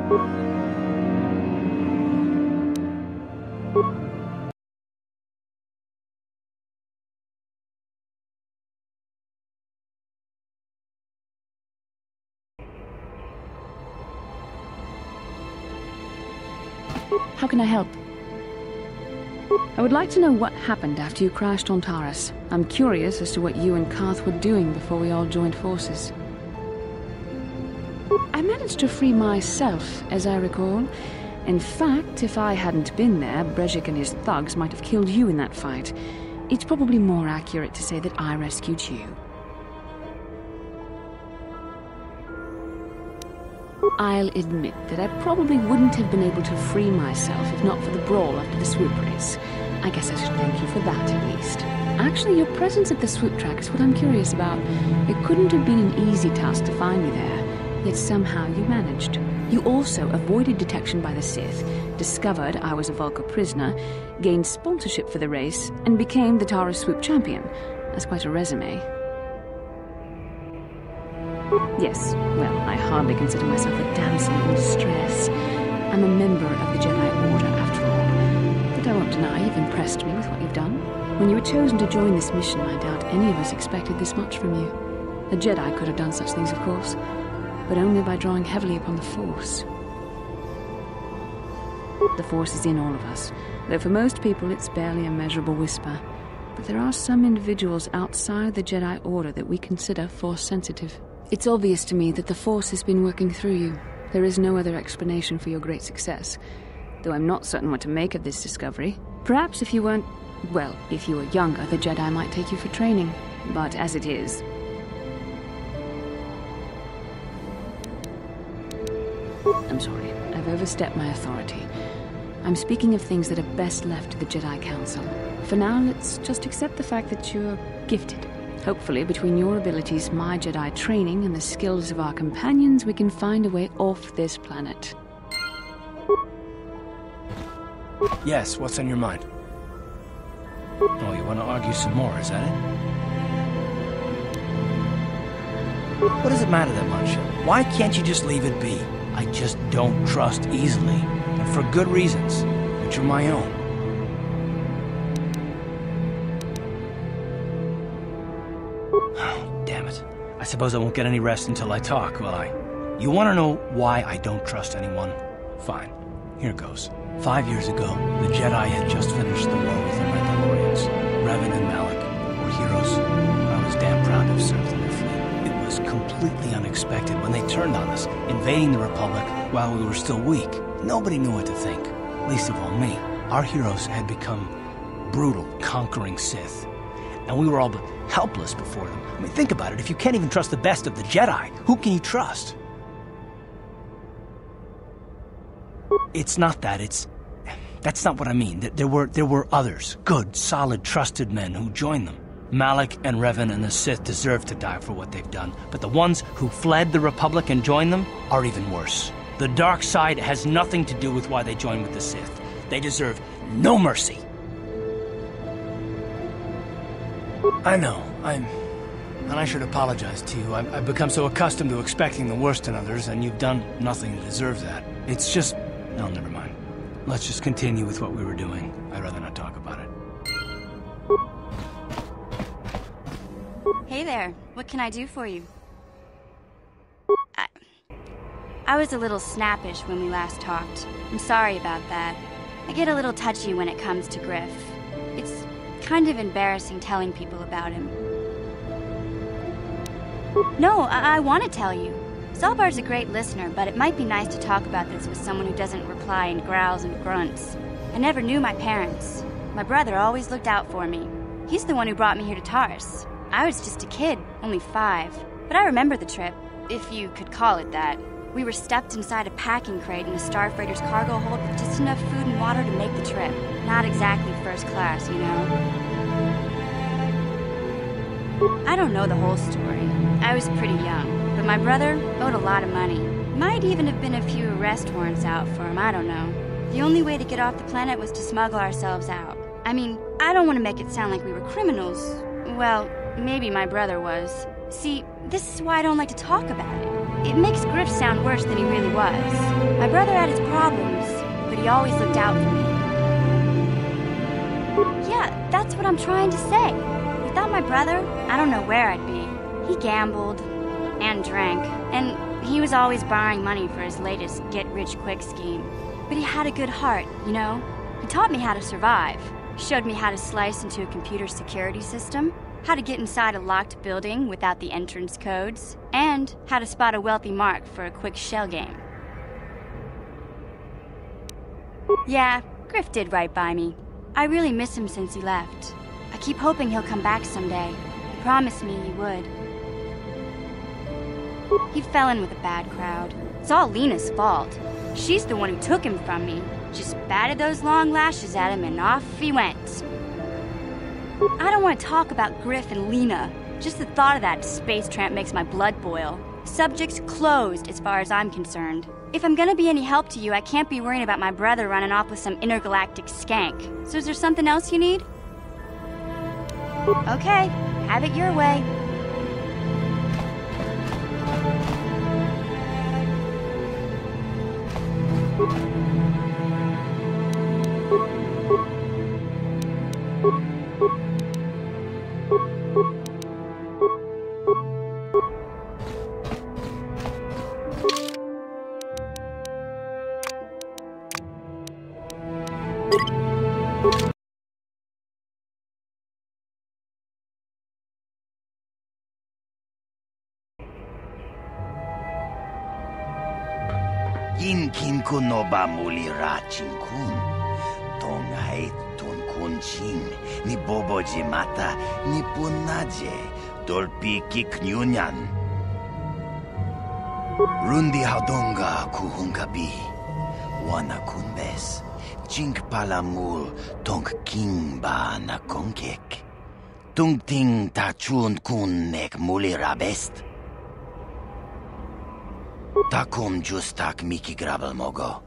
How can I help? I would like to know what happened after you crashed on Taurus. I'm curious as to what you and Carth were doing before we all joined forces. I managed to free myself, as I recall. In fact, if I hadn't been there, Brejik and his thugs might have killed you in that fight. It's probably more accurate to say that I rescued you. I'll admit that I probably wouldn't have been able to free myself if not for the brawl after the swoop race. I guess I should thank you for that, at least. Actually, your presence at the swoop track is what I'm curious about. It couldn't have been an easy task to find me there, yet somehow you managed. You also avoided detection by the Sith, discovered I was a Vulca prisoner, gained sponsorship for the race, and became the Taurus swoop champion. That's quite a resume. Yes, well, I hardly consider myself a damsel in distress. I'm a member of the Jedi Order, after all. But I won't deny you've impressed me with what you've done. When you were chosen to join this mission, I doubt any of us expected this much from you. A Jedi could have done such things, of course, but only by drawing heavily upon the Force. The Force is in all of us, though for most people it's barely a measurable whisper. But there are some individuals outside the Jedi Order that we consider Force-sensitive. It's obvious to me that the Force has been working through you. There is no other explanation for your great success, though I'm not certain what to make of this discovery. Perhaps if you weren't... well, if you were younger, the Jedi might take you for training. But as it is... I'm sorry, I've overstepped my authority. I'm speaking of things that are best left to the Jedi Council. For now, let's just accept the fact that you're gifted. Hopefully, between your abilities, my Jedi training, and the skills of our companions, we can find a way off this planet. Yes, what's on your mind? Oh, you want to argue some more, is that it? What does it matter that much? Why can't you just leave it be? I just don't trust easily, and for good reasons, which are my own. Oh, damn it. I suppose I won't get any rest until I talk, will I? You want to know why I don't trust anyone? Fine. Here goes. 5 years ago, the Jedi had just finished the war with the Mandalorians. Revan and Malak were heroes. I was damn proud to have served in their fleet. It was completely unexpected when they turned on us, invading the Republic while we were still weak. Nobody knew what to think, least of all me. Our heroes had become brutal, conquering Sith, and we were all but helpless before them. I mean, think about it. If you can't even trust the best of the Jedi, who can you trust? It's not that, that's not what I mean. There were others, good, solid, trusted men who joined them. Malak and Revan and the Sith deserve to die for what they've done, but the ones who fled the Republic and joined them are even worse. The dark side has nothing to do with why they joined with the Sith. They deserve no mercy. I know, and I should apologize to you. I've become so accustomed to expecting the worst in others, and you've done nothing to deserve that. It's just... no, never mind. Let's just continue with what we were doing. I'd rather not talk about it. Hey there, what can I do for you? I was a little snappish when we last talked. I'm sorry about that. I get a little touchy when it comes to Griff. It's kind of embarrassing telling people about him. No, I want to tell you. Zalbar's a great listener, but it might be nice to talk about this with someone who doesn't reply in growls and grunts. I never knew my parents. My brother always looked out for me. He's the one who brought me here to Taurus. I was just a kid, only 5. But I remember the trip, if you could call it that. We were stuffed inside a packing crate in a starfreighter's cargo hold with just enough food and water to make the trip. Not exactly first class, you know. I don't know the whole story. I was pretty young, but my brother owed a lot of money. Might even have been a few arrest warrants out for him, I don't know. The only way to get off the planet was to smuggle ourselves out. I mean, I don't want to make it sound like we were criminals. Well, maybe my brother was. See, this is why I don't like to talk about it. it makes Griff sound worse than he really was. My brother had his problems, but he always looked out for me. Yeah, that's what I'm trying to say. Without my brother, I don't know where I'd be. He gambled and drank, and he was always borrowing money for his latest get-rich-quick scheme. But he had a good heart, you know? He taught me how to survive. Showed me how to slice into a computer security system, how to get inside a locked building without the entrance codes, and how to spot a wealthy mark for a quick shell game. Yeah, Griff did right by me. I really miss him since he left. I keep hoping he'll come back someday. He promised me he would. He fell in with a bad crowd. It's all Lena's fault. She's the one who took him from me. Just batted those long lashes at him and off he went. I don't want to talk about Griff and Lena. Just the thought of that space tramp makes my blood boil. Subject's closed as far as I'm concerned. If I'm gonna be any help to you, I can't be worrying about my brother running off with some intergalactic skank. So is there something else you need? Okay, have it your way. Kin kun no ba muli ra chin kun. Tong hai tun kun chin. Ni bobo mata ni punaje. Dolpi kiknyunyan. Rundi haudonga kuhungabi. Wana kunbes. Chink palamul tong king ba na konkek. Tung ting ta chun kun nek muli ra best. Takum justak miki grabel mogo.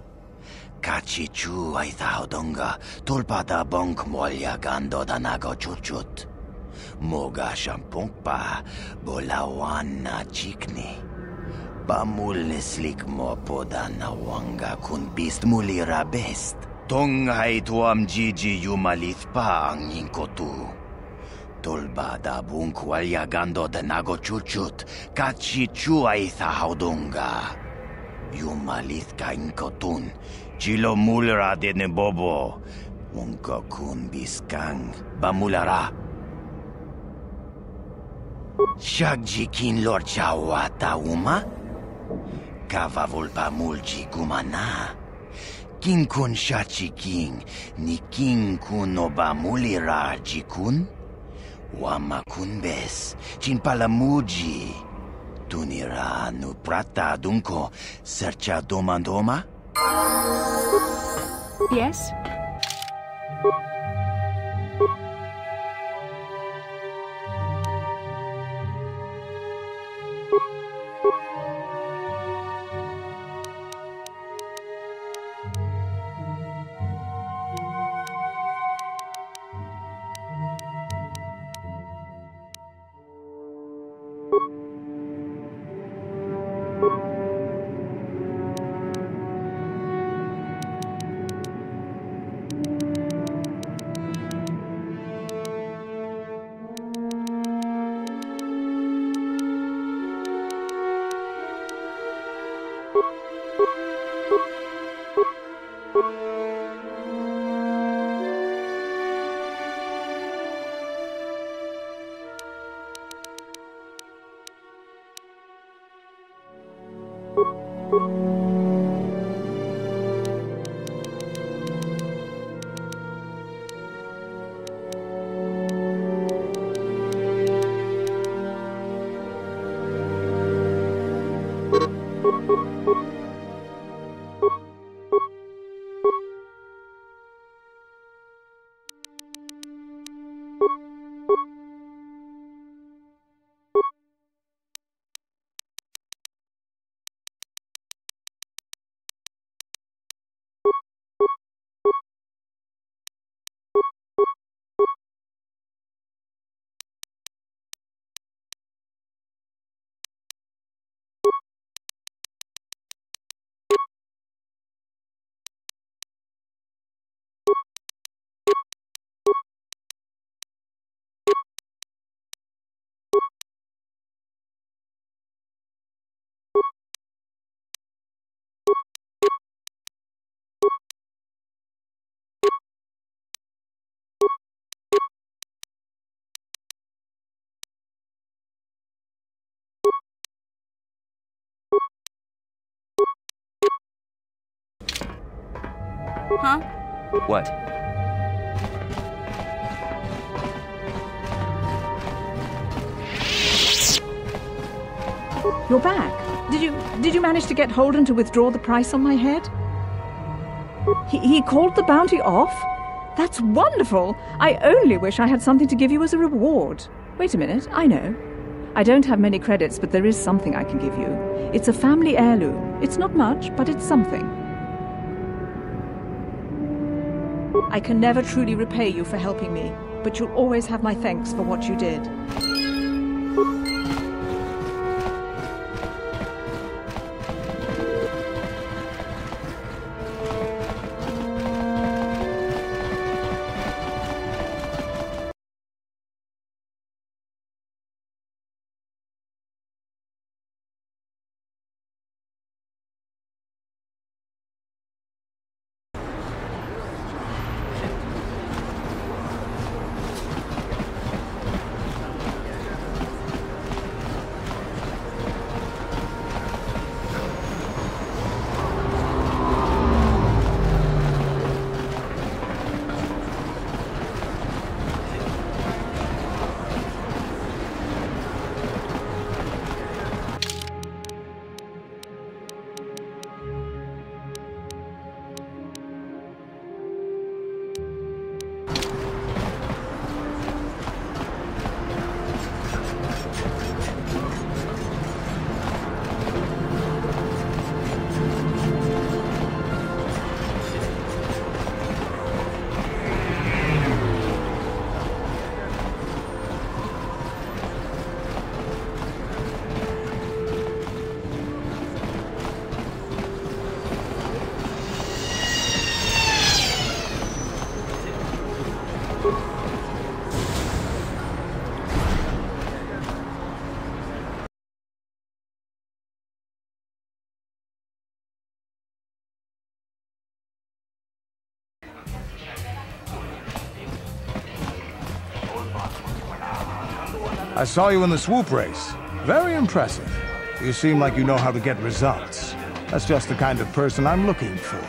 Kachi chu ai thaudonga tulpada bonk molya gando danago chuchut. Moga shampongpa bolawana chikni. Pamul neslik mo podana wanga kun bist mulira best. Tong hai tuam jiji yumalith pa ang yinkotu. Tolbada bunkwalya gando de nago chuchut, kachi chuay thaudunga. Yumalith ka inkotun, chilo mulra de nebobo, unko kun biskang, bamulara. Shagjikin lor chawata uma? Kavavulpa mulji gumana. Kin kun shachiking, ni kin kun oba mulira jikun? Wama kunbes, chinpalamuji. Tunira nu prata dunko, sercha domandoma? Yes? Huh? What? You're back. Did you manage to get Holden to withdraw the price on my head? He called the bounty off? That's wonderful! I only wish I had something to give you as a reward. Wait a minute, I know. I don't have many credits, but there is something I can give you. It's a family heirloom. It's not much, but it's something. I can never truly repay you for helping me, but you'll always have my thanks for what you did. I saw you in the swoop race. Very impressive. You seem like you know how to get results. That's just the kind of person I'm looking for.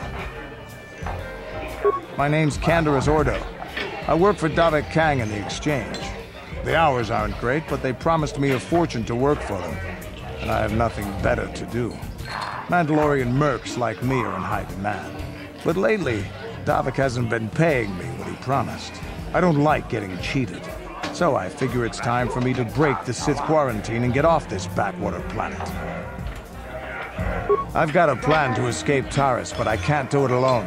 My name's Canderous Ordo. I work for Davik Kang in the Exchange. The hours aren't great, but they promised me a fortune to work for them. And I have nothing better to do. Mandalorian mercs like me are in high demand. But lately, Davik hasn't been paying me what he promised. I don't like getting cheated. So I figure it's time for me to break the Sith quarantine and get off this backwater planet. I've got a plan to escape Taris, but I can't do it alone.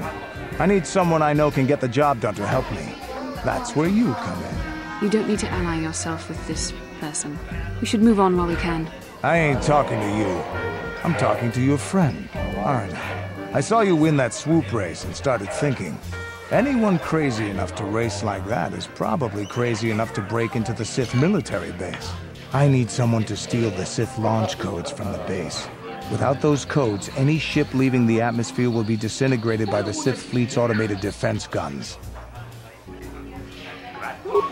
I need someone I know can get the job done to help me. That's where you come in. You don't need to ally yourself with this person. We should move on while we can. I ain't talking to you. I'm talking to your friend, Arna. I saw you win that swoop race and started thinking, anyone crazy enough to race like that is probably crazy enough to break into the Sith military base. I need someone to steal the Sith launch codes from the base. Without those codes, any ship leaving the atmosphere will be disintegrated by the Sith fleet's automated defense guns.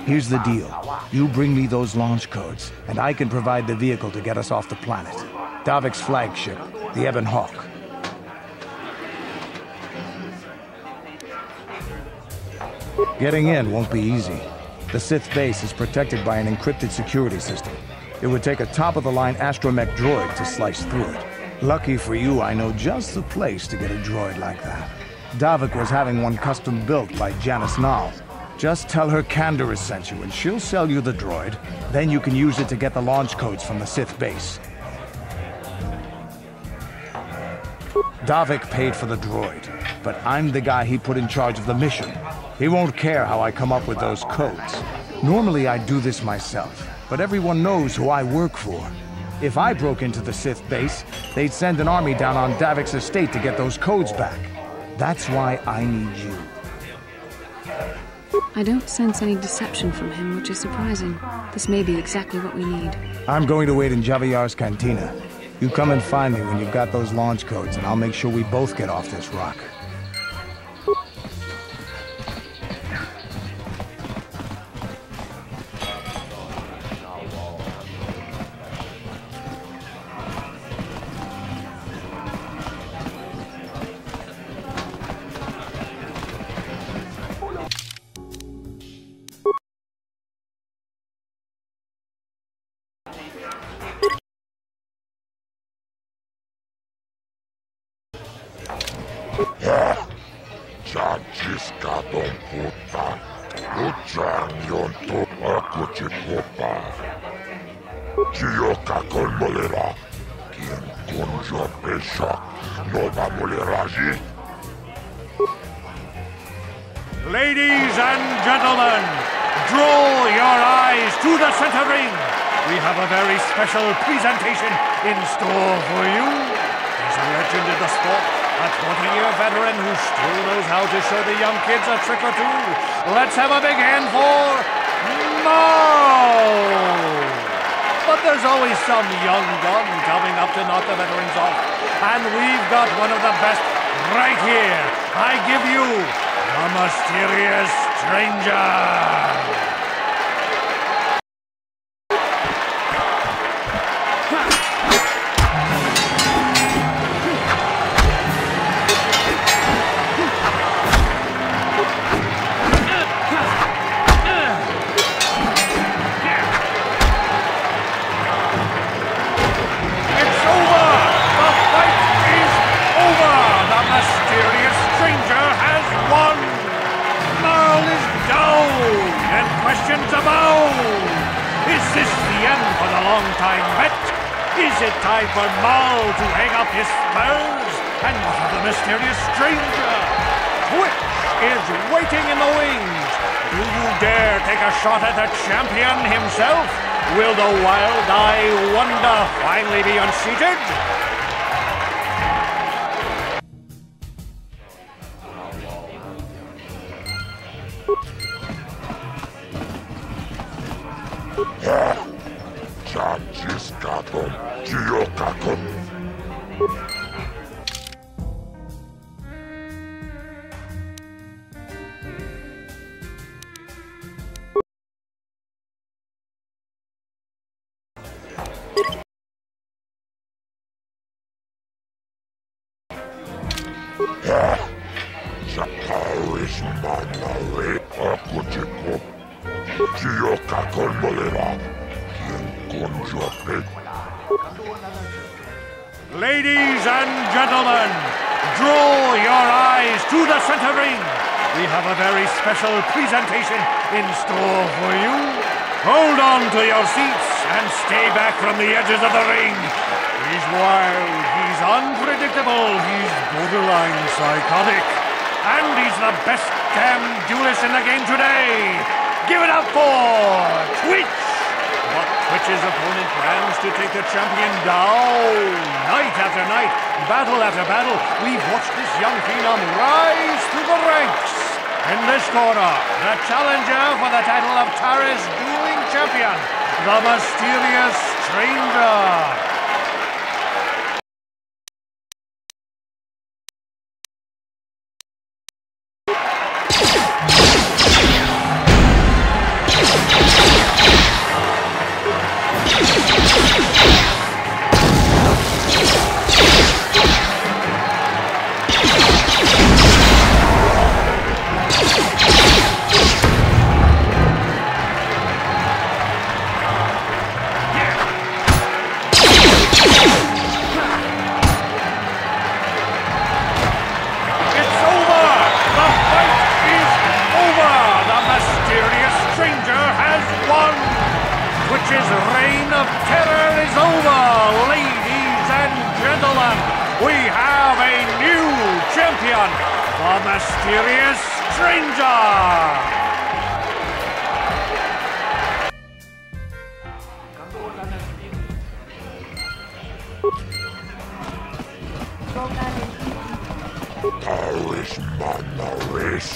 Here's the deal. You bring me those launch codes, and I can provide the vehicle to get us off the planet. Davik's flagship, the Ebon Hawk. Getting in won't be easy. The Sith base is protected by an encrypted security system. It would take a top-of-the-line astromech droid to slice through it. Lucky for you, I know just the place to get a droid like that. Davik was having one custom built by Janice Nall. Just tell her Canderous sent you, and she'll sell you the droid. Then you can use it to get the launch codes from the Sith base. Davik paid for the droid, but I'm the guy he put in charge of the mission. He won't care how I come up with those codes. Normally I'd do this myself, but everyone knows who I work for. If I broke into the Sith base, they'd send an army down on Davik's estate to get those codes back. That's why I need you. I don't sense any deception from him, which is surprising. This may be exactly what we need. I'm going to wait in Javiar's cantina. You come and find me when you've got those launch codes, and I'll make sure we both get off this rock. Chachiskadon puta. Luchanyon to akuchikopa. Chioka con molera. Quien conjure pesha. No va moleraji. Ladies and gentlemen, draw your eyes to the center ring. We have a very special presentation in store for you. He's a legend in the sport, a 20-year veteran who still knows how to show the young kids a trick or two. Let's have a big hand for Marl! But there's always some young gun coming up to knock the veterans off. And we've got one of the best right here. I give you the Mysterious Stranger! Questions abound! Is this the end for the long-time vet? Is it time for Marl to hang up his spurs? And what of the Mysterious Stranger? Twitch is waiting in the wings. Do you dare take a shot at the champion himself? Will the wild-eye wonder finally be unseated? Chachiskadon, Chiokakon. Chakaris manare, akuchiko. Chiokakon molera. Ladies and gentlemen, draw your eyes to the center ring. We have a very special presentation in store for you. Hold on to your seats and stay back from the edges of the ring. He's wild, he's unpredictable, he's borderline psychotic. And he's the best damn duelist in the game today. Give it up for Twitch! But Twitch's opponent plans to take the champion down. Night after night, battle after battle, we've watched this young phenom rise through the ranks. In this corner, the challenger for the title of Taris Dueling Champion, the Mysterious Stranger. Twitch's reign of terror is over, ladies and gentlemen. We have a new champion, the Mysterious Stranger. Taris manaris,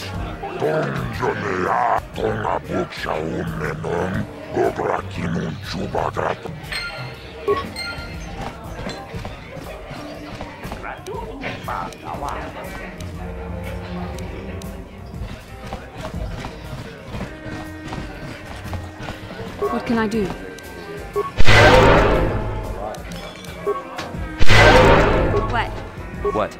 donjonea, tongabuksha umenon, obrakinun chubagat. What can I do? What? What?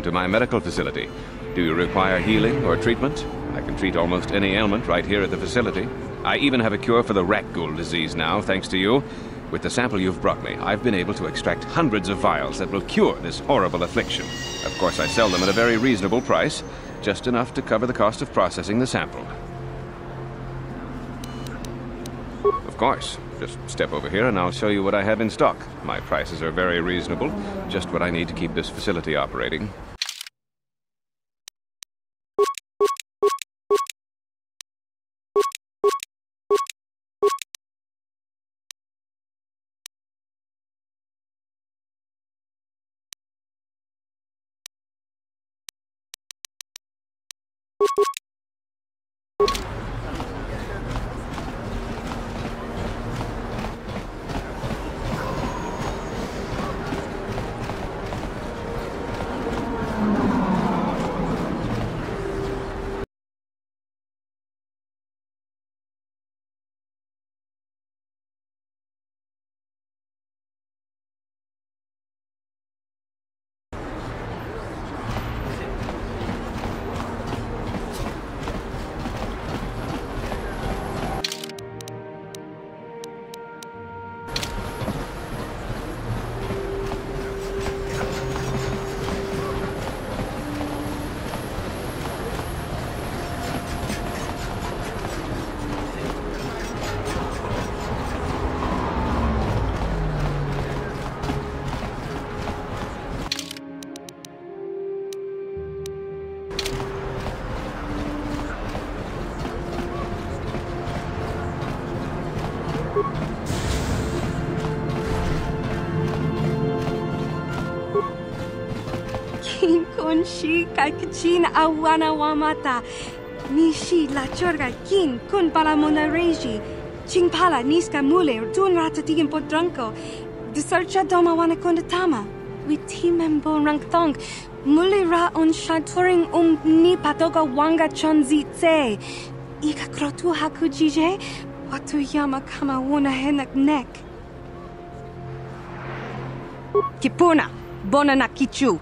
to my medical facility. Do you require healing or treatment? I can treat almost any ailment right here at the facility. I even have a cure for the rat ghoul disease now, thanks to you. With the sample you've brought me, I've been able to extract hundreds of vials that will cure this horrible affliction. Of course, I sell them at a very reasonable price, just enough to cover the cost of processing the sample. Of course. Just step over here and I'll show you what I have in stock. My prices are very reasonable, just what I need to keep this facility operating. Shi kakchin awana wamata. Nishi la chorga kin kun pala monareji. Ching pala niska mule tun ratatigin podranko. Disarcha doma wana kondatama. Witimembo rangthong. Mule ra on shaturing ni patoga wanga chonzi tse. Ika krotu hakujije. Watu yama kama wona henak nek. Kipuna. Bona na kichu.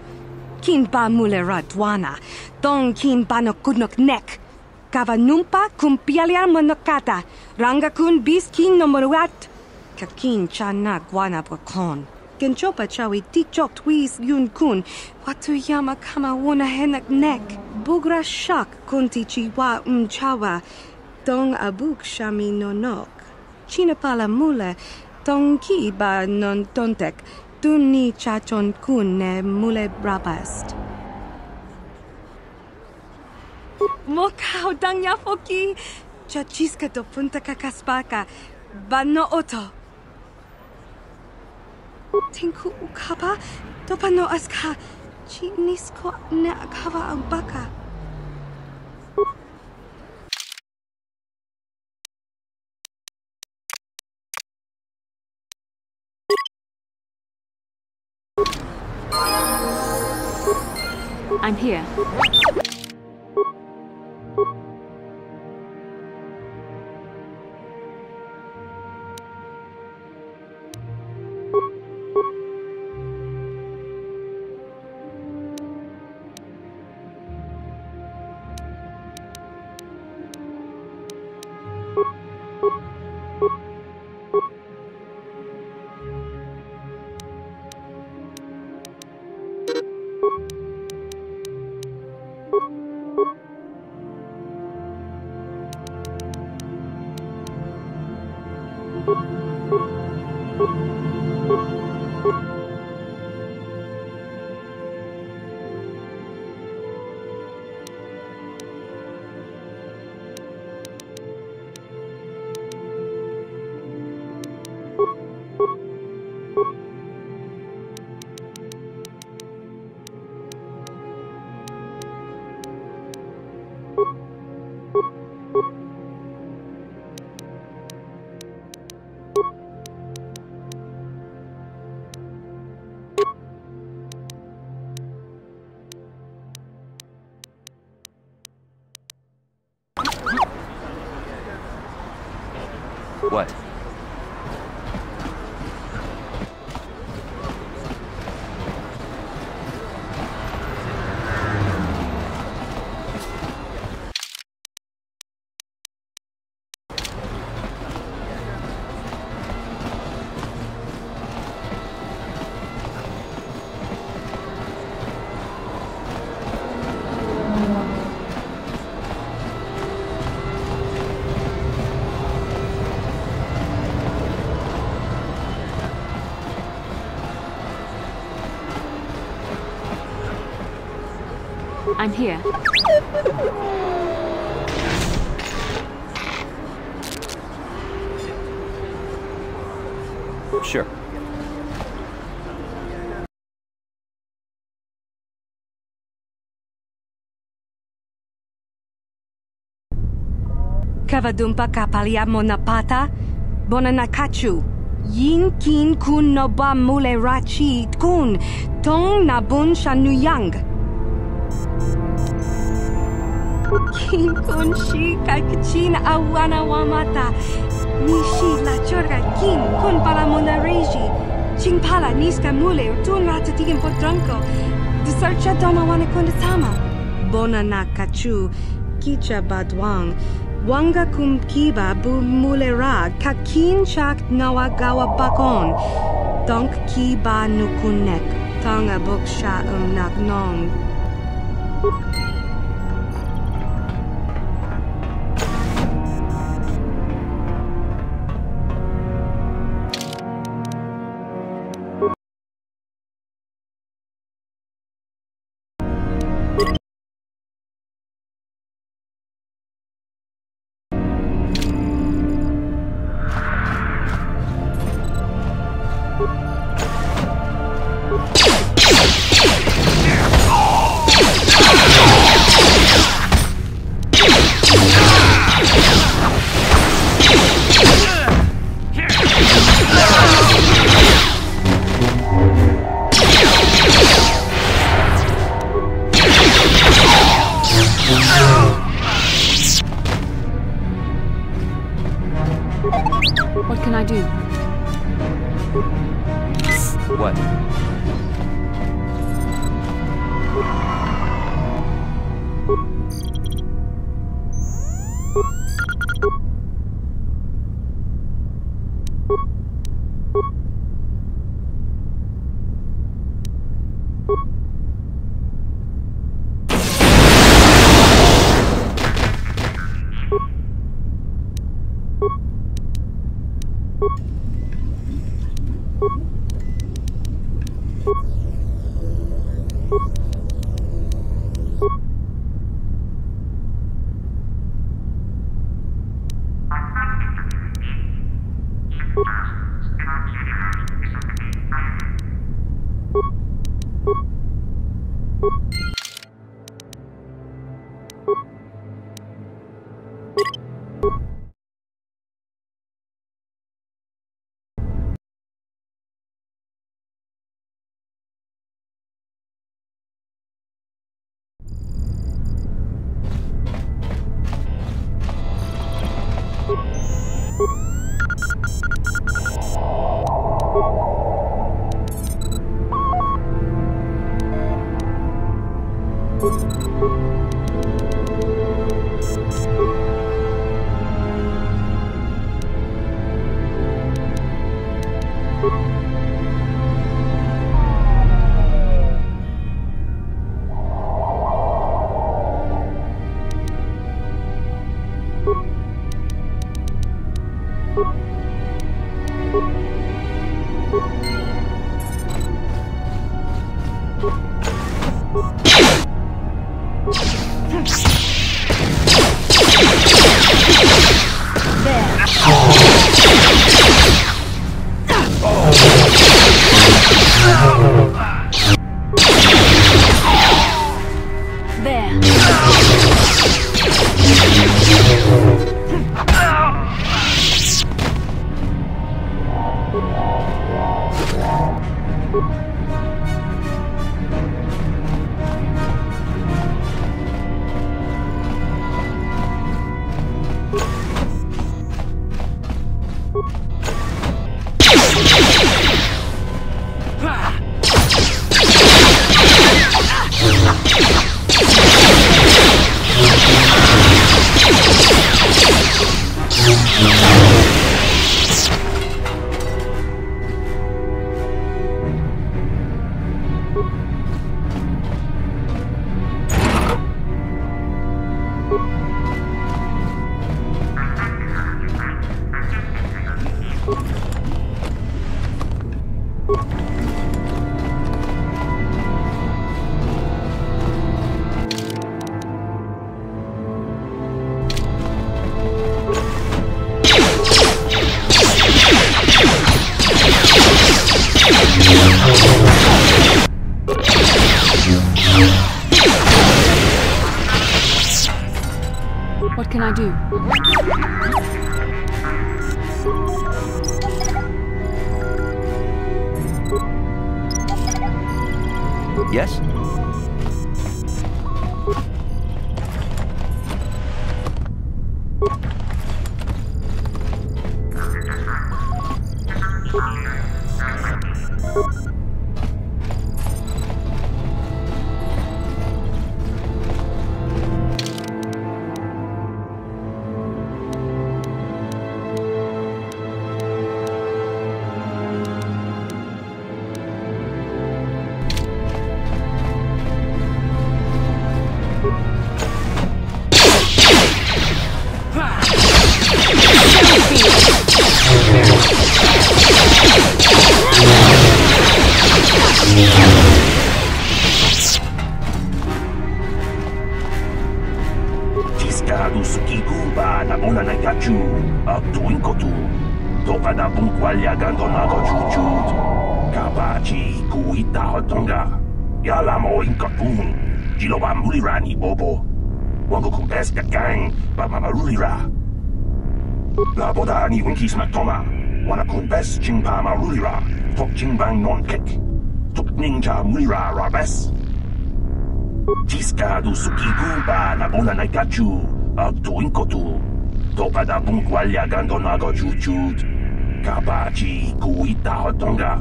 Kin ba mule radwana, dong kin ba no kudnok nek. Kava numpa kumpialia monokata, ranga kun bis kin no moruat. Kakin chana guana bokon. Genchopa chawi tikchok twis yun kun, watu yama kama wona henak nek. Bugra shak kunti chiwa chawa, dong abuk shami no nok. China pala mule, dong ki ba non tontek. Dunni chachon kun ne mule brabast. Mokau dangya foki. Chachiska do punta kakaspaka. Bano oto. Tinku ukaba. Dopano aska. Chinisko ne akava ambaka. I'm here. What? I'm here. Sure. Kavadumpa kapalia monapata, bonanakachu. Yin kin kun noba mule rachi kun, tong nabun shanuyang. Kin kun shi kakachin awana wamata. Nishi la chorga kin kun para monareji. Chingpala niska mule tun ratatikin potranko. Disarcha doma wana kundatama. Bonanakachu, kicha badwang. Wanga kum kiba bu mulera kakin chak nawa gawa bakon. Donk kiba nukunek. Tonga buksha nagnong. What can I do? What? What can I do? Yes? La boda ni winkis matoma, wana kun bes chingpa marulira, tok chingbang non kek, tok ninja mulira rabes. Tiska du suki gumba na bona na gachu, ag tu inkotu, topa da bunkwalya gandonago jujud, kabachi kuita hotonga,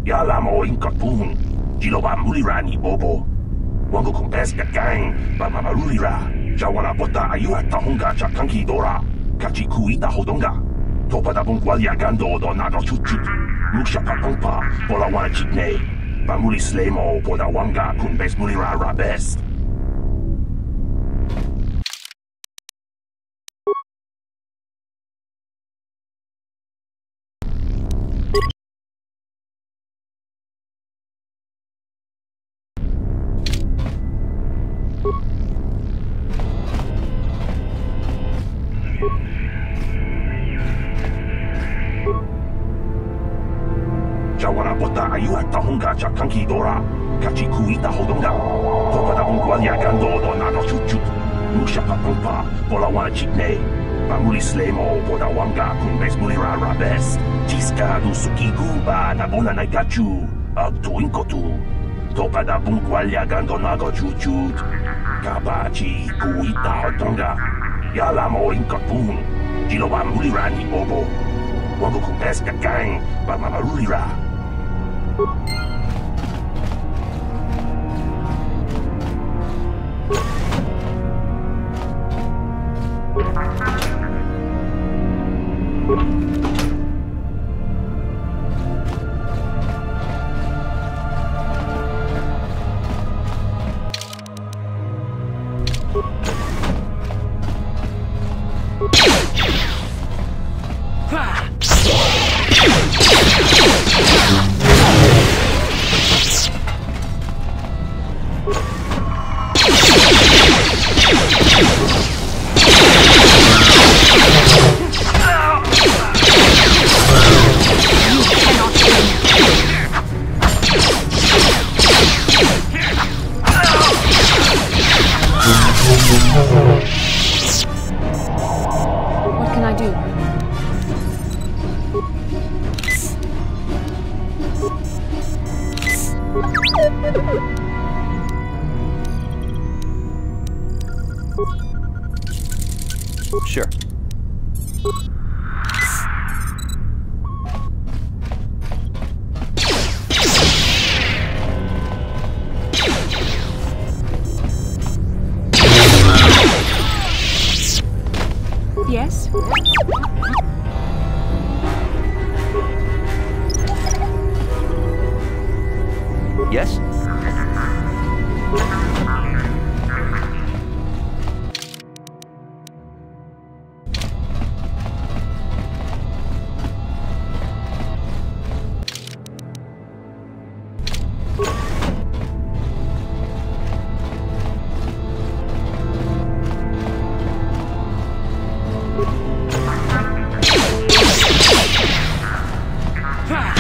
yalamo inkapun, jiloba mulira ni bobo, wango kun bes gang, ba marulira, jawana bota ayuha tahunga chakanki dora. Kachi kuita hodonga. Topa da bunkwalya gando do nago chuchut. Musha papumpa, pola wana chitne. Bamuli slemo, poda wanga kun bes mulira rabes. Chakanki dora, kachi kuita hodonga. Topa da bunkwalya gando do nago chuchut. Musha papumpa, pola wana chitne. Bamuli slemo, poda wanga kun bes mulira rabes. Tiska du suki gumba na bona na gachu, ag tu inkotu. Topa da bunkwalya gando nago chuchut. Kabachi kuita hodonga. Yalamo inkapun, jiloba mulira ni bobo. Wango kun bes gang, ba marulira. Sure. Yes? Yes? Ha!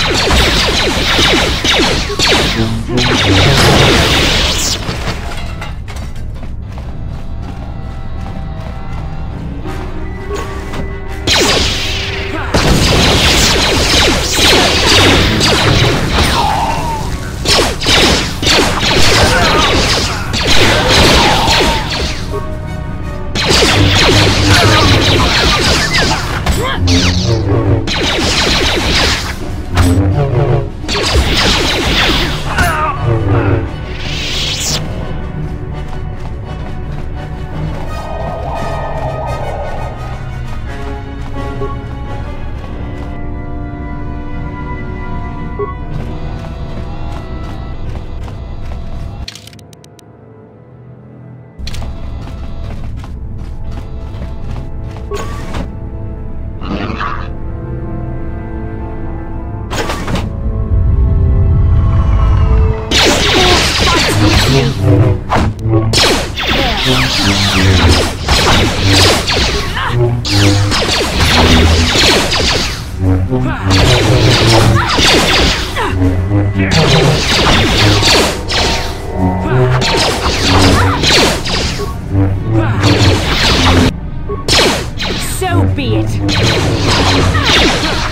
be it.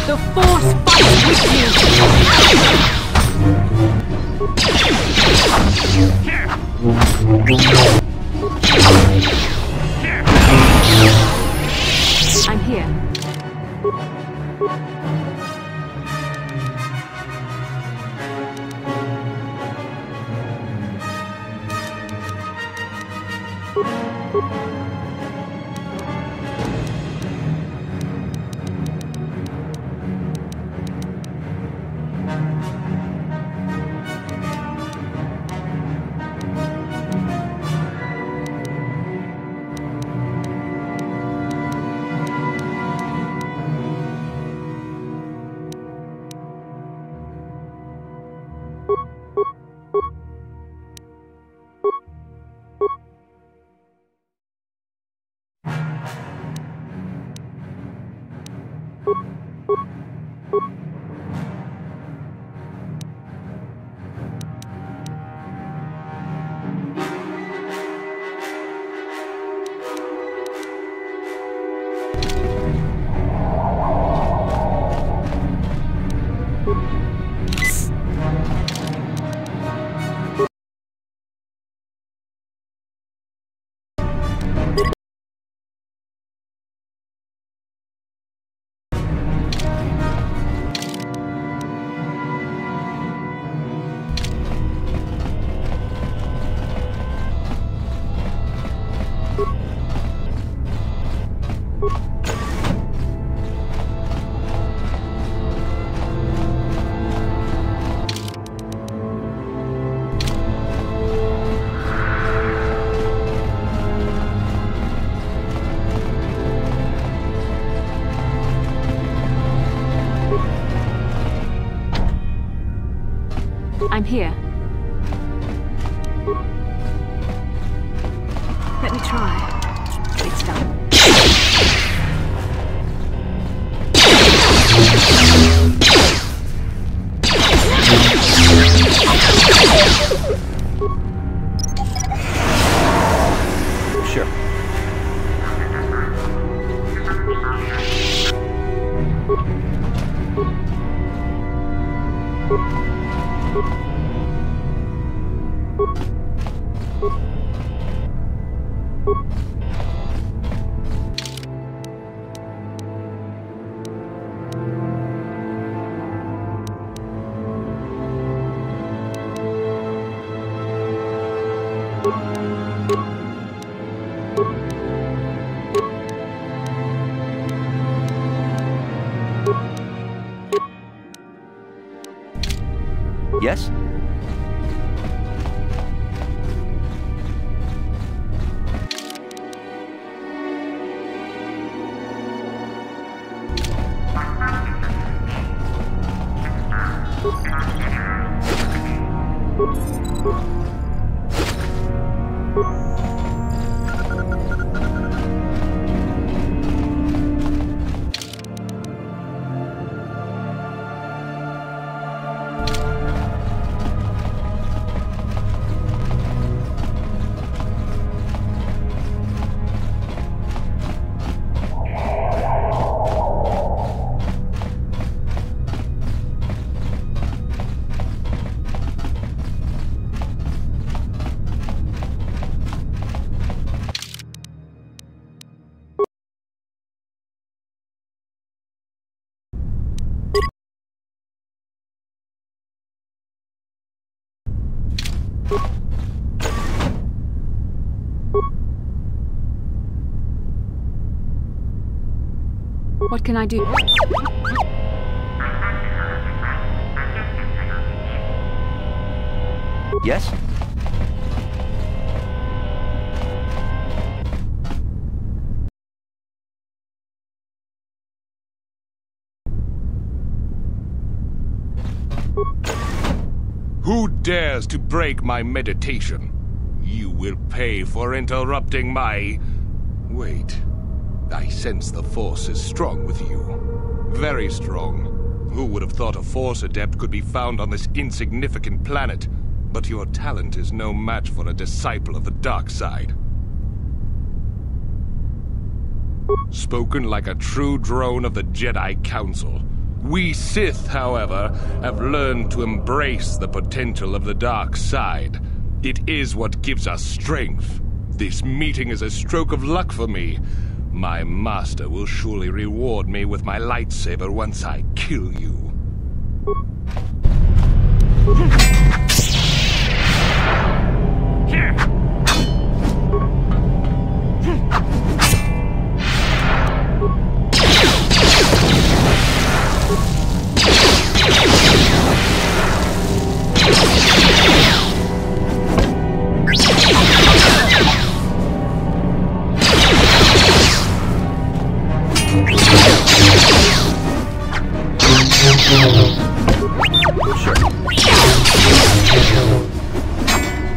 The Force fights with you. I'm here. I'm here. Let me try. It's done. Sure. Yes? What can I do? Yes? Who dares to break my meditation? You will pay for interrupting my... Wait. I sense the Force is strong with you. Very strong. Who would have thought a Force adept could be found on this insignificant planet? But your talent is no match for a disciple of the dark side. Spoken like a true drone of the Jedi Council. We Sith, however, have learned to embrace the potential of the dark side. It is what gives us strength. This meeting is a stroke of luck for me. My master will surely reward me with my lightsaber once I kill you.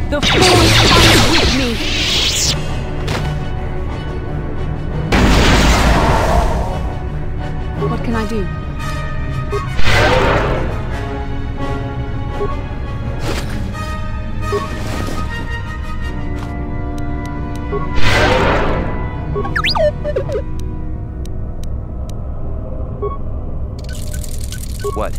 The Force is with me! What can I do? What?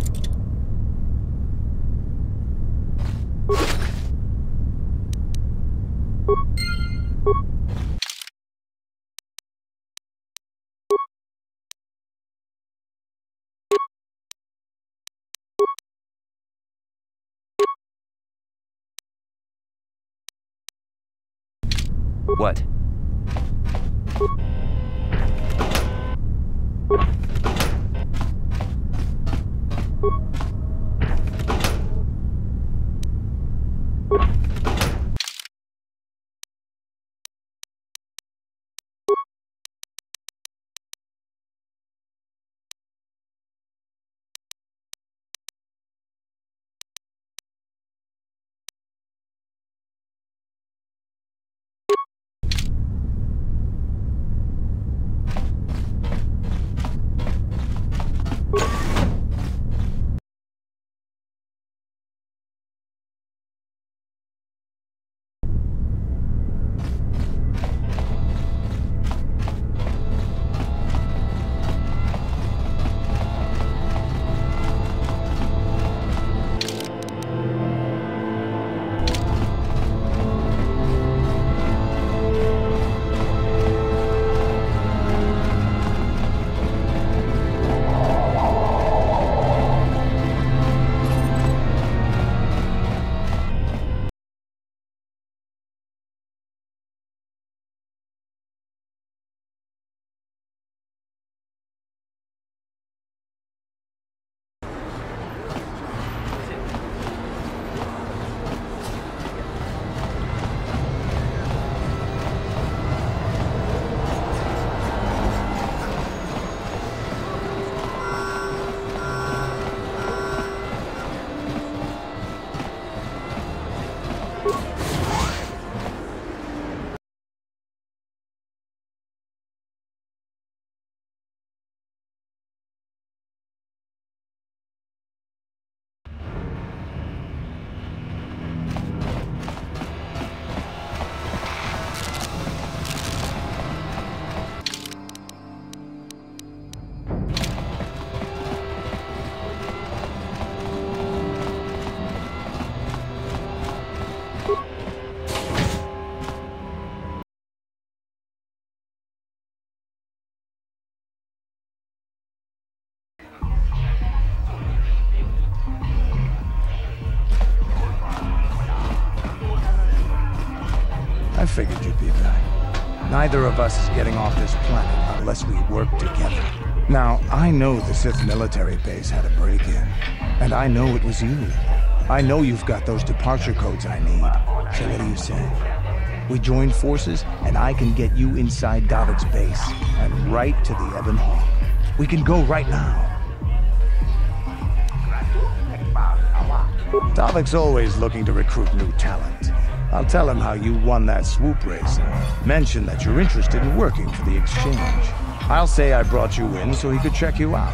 What? I figured you'd be back. Neither of us is getting off this planet unless we work together. Now, I know the Sith military base had a break-in, and I know it was you. I know you've got those departure codes I need. So what do you say? We join forces, and I can get you inside Davik's base, and right to the Ebon Hawk. We can go right now. Davik's always looking to recruit new talent. I'll tell him how you won that swoop race and mention that you're interested in working for the Exchange. I'll say I brought you in so he could check you out.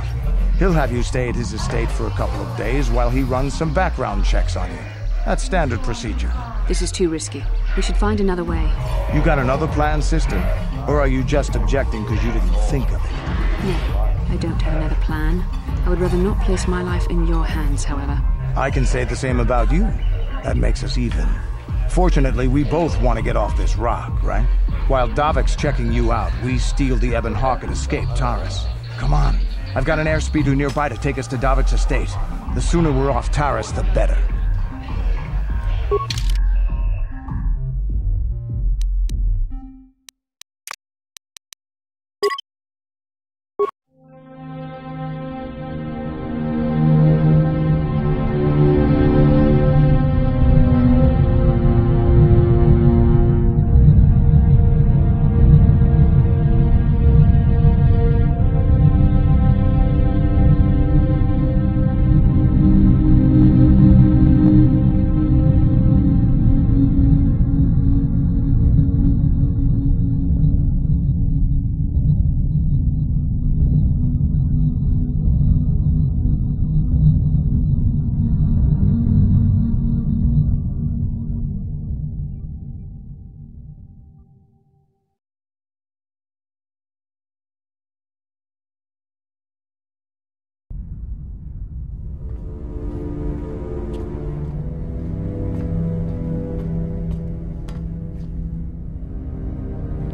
He'll have you stay at his estate for a couple of days while he runs some background checks on you. That's standard procedure. This is too risky. We should find another way. You got another plan, sister? Or are you just objecting because you didn't think of it? No, I don't have another plan. I would rather not place my life in your hands, however. I can say the same about you. That makes us even. Fortunately, we both want to get off this rock, right? While Davik's checking you out, we steal the Ebon Hawk and escape Taris. Come on. I've got an airspeeder nearby to take us to Davik's estate. The sooner we're off Taris, the better.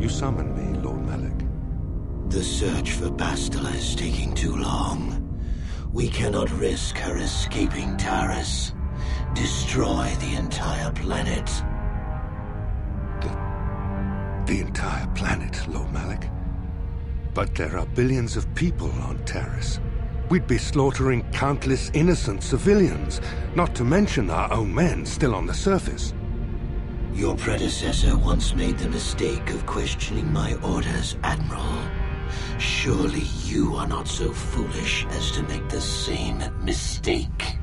You summoned me, Lord Malak. The search for Bastila is taking too long. We cannot risk her escaping Taris. Destroy the entire planet. The entire planet, Lord Malak? But there are billions of people on Taris. We'd be slaughtering countless innocent civilians, not to mention our own men still on the surface. Your predecessor once made the mistake of questioning my orders, Admiral. Surely you are not so foolish as to make the same mistake.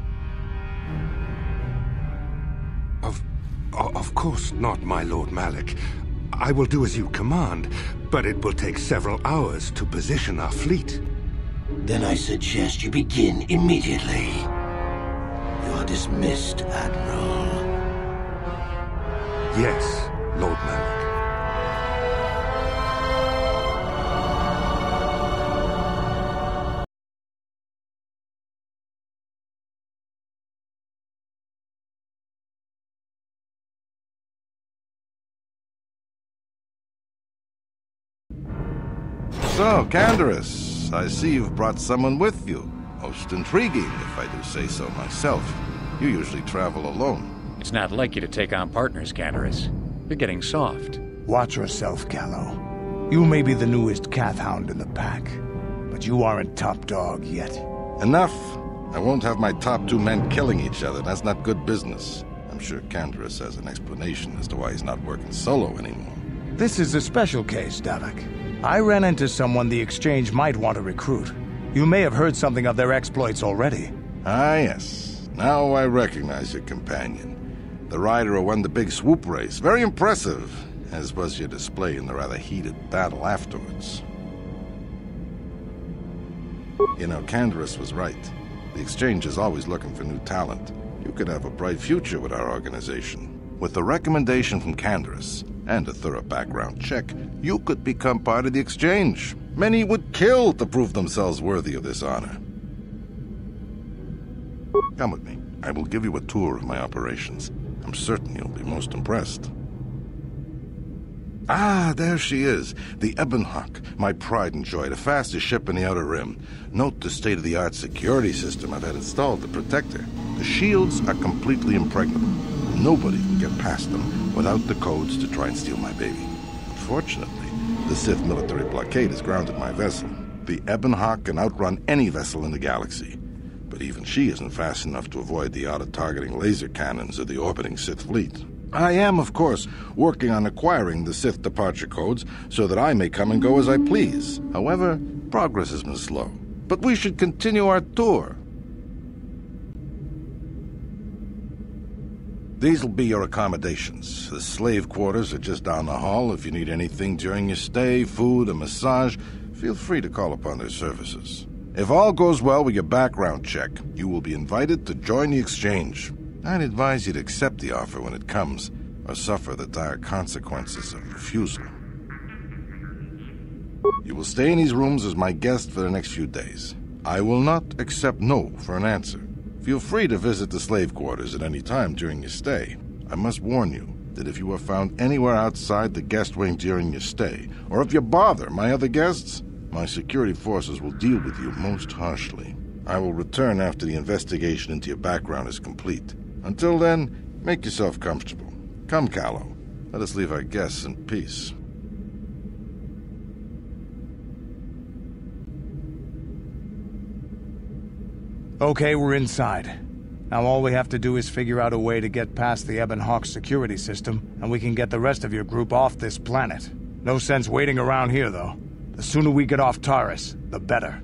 Of course not, my Lord Malak. I will do as you command, but it will take several hours to position our fleet. Then I suggest you begin immediately. You are dismissed, Admiral. Yes, Lord Malak. So, Canderous, I see you've brought someone with you. Most intriguing, if I do say so myself. You usually travel alone. It's not like you to take on partners, Canderous. You're getting soft. Watch yourself, Callow. You may be the newest Cathhound in the pack, but you aren't top dog yet. Enough! I won't have my top two men killing each other. That's not good business. I'm sure Canderous has an explanation as to why he's not working solo anymore. This is a special case, Davik. I ran into someone the Exchange might want to recruit. You may have heard something of their exploits already. Ah, yes. Now I recognize your companion. The rider who won the big swoop race. Very impressive, as was your display in the rather heated battle afterwards. You know, Canderous was right. The Exchange is always looking for new talent. You could have a bright future with our organization. With the recommendation from Canderous and a thorough background check, you could become part of the Exchange. Many would kill to prove themselves worthy of this honor. Come with me. I will give you a tour of my operations. I'm certain you'll be most impressed. Ah, there she is. The Ebon Hawk, my pride and joy, the fastest ship in the Outer Rim. Note the state-of-the-art security system I've had installed to protect her. The shields are completely impregnable. Nobody can get past them without the codes to try and steal my baby. Unfortunately, the Sith military blockade has grounded my vessel. The Ebon Hawk can outrun any vessel in the galaxy. But even she isn't fast enough to avoid the auto-targeting laser cannons of the orbiting Sith fleet. I am, of course, working on acquiring the Sith departure codes so that I may come and go as I please. However, progress has been slow. But we should continue our tour. These will be your accommodations. The slave quarters are just down the hall. If you need anything during your stay, food, a massage, feel free to call upon their services. If all goes well with your background check, you will be invited to join the Exchange. I'd advise you to accept the offer when it comes, or suffer the dire consequences of refusal. You will stay in these rooms as my guest for the next few days. I will not accept no for an answer. Feel free to visit the slave quarters at any time during your stay. I must warn you that if you are found anywhere outside the guest wing during your stay, or if you bother my other guests, my security forces will deal with you most harshly. I will return after the investigation into your background is complete. Until then, make yourself comfortable. Come, Kallo. Let us leave our guests in peace. Okay, we're inside. Now all we have to do is figure out a way to get past the Ebon Hawk security system, and we can get the rest of your group off this planet. No sense waiting around here, though. The sooner we get off Taris, the better.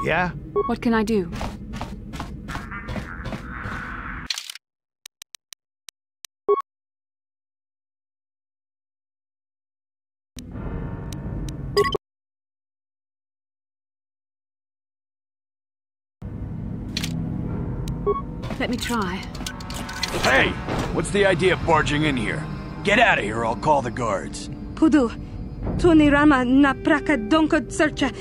Yeah? What can I do? Let me try. Hey! What's the idea of barging in here? Get out of here or I'll call the guards. Kudu, Tunirama na praka donko searcha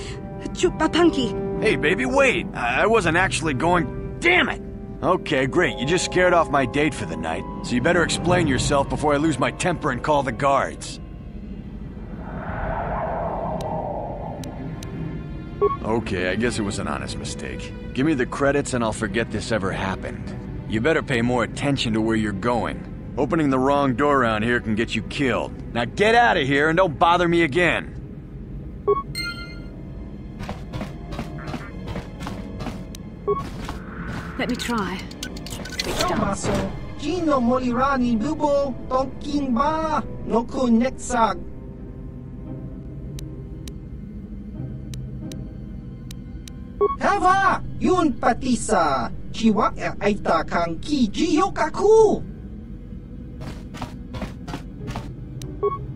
chupapanki. Hey, baby, wait! I wasn't actually going... Damn it! Okay, great. You just scared off my date for the night, so you better explain yourself before I lose my temper and call the guards. Okay, I guess it was an honest mistake. Give me the credits and I'll forget this ever happened. You better pay more attention to where you're going. Opening the wrong door around here can get you killed. Now get out of here and don't bother me again. Let me try. Maso, Gino Molirani Bubo, Tonking Ba, Noku Nexag. Hava, Yun Patisa, Chiwak Aita Kang Ki Jiyokaku.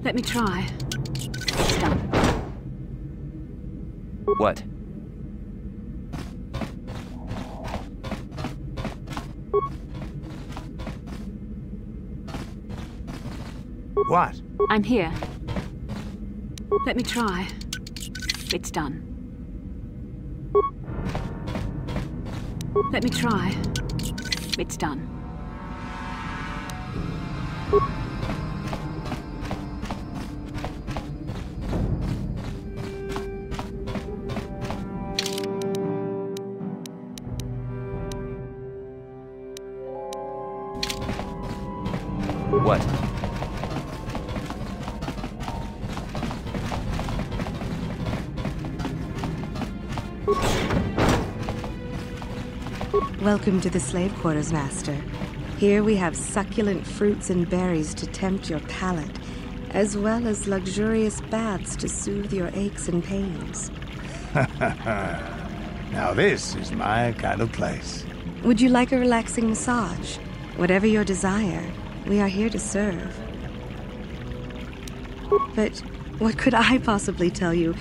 Let me try. It's done. What? What? I'm here. Let me try. It's done. Let me try. It's done. What? Welcome to the slave quarters, Master. Here we have succulent fruits and berries to tempt your palate, as well as luxurious baths to soothe your aches and pains. Now this is my kind of place. Would you like a relaxing massage? Whatever your desire, we are here to serve. But what could I possibly tell you?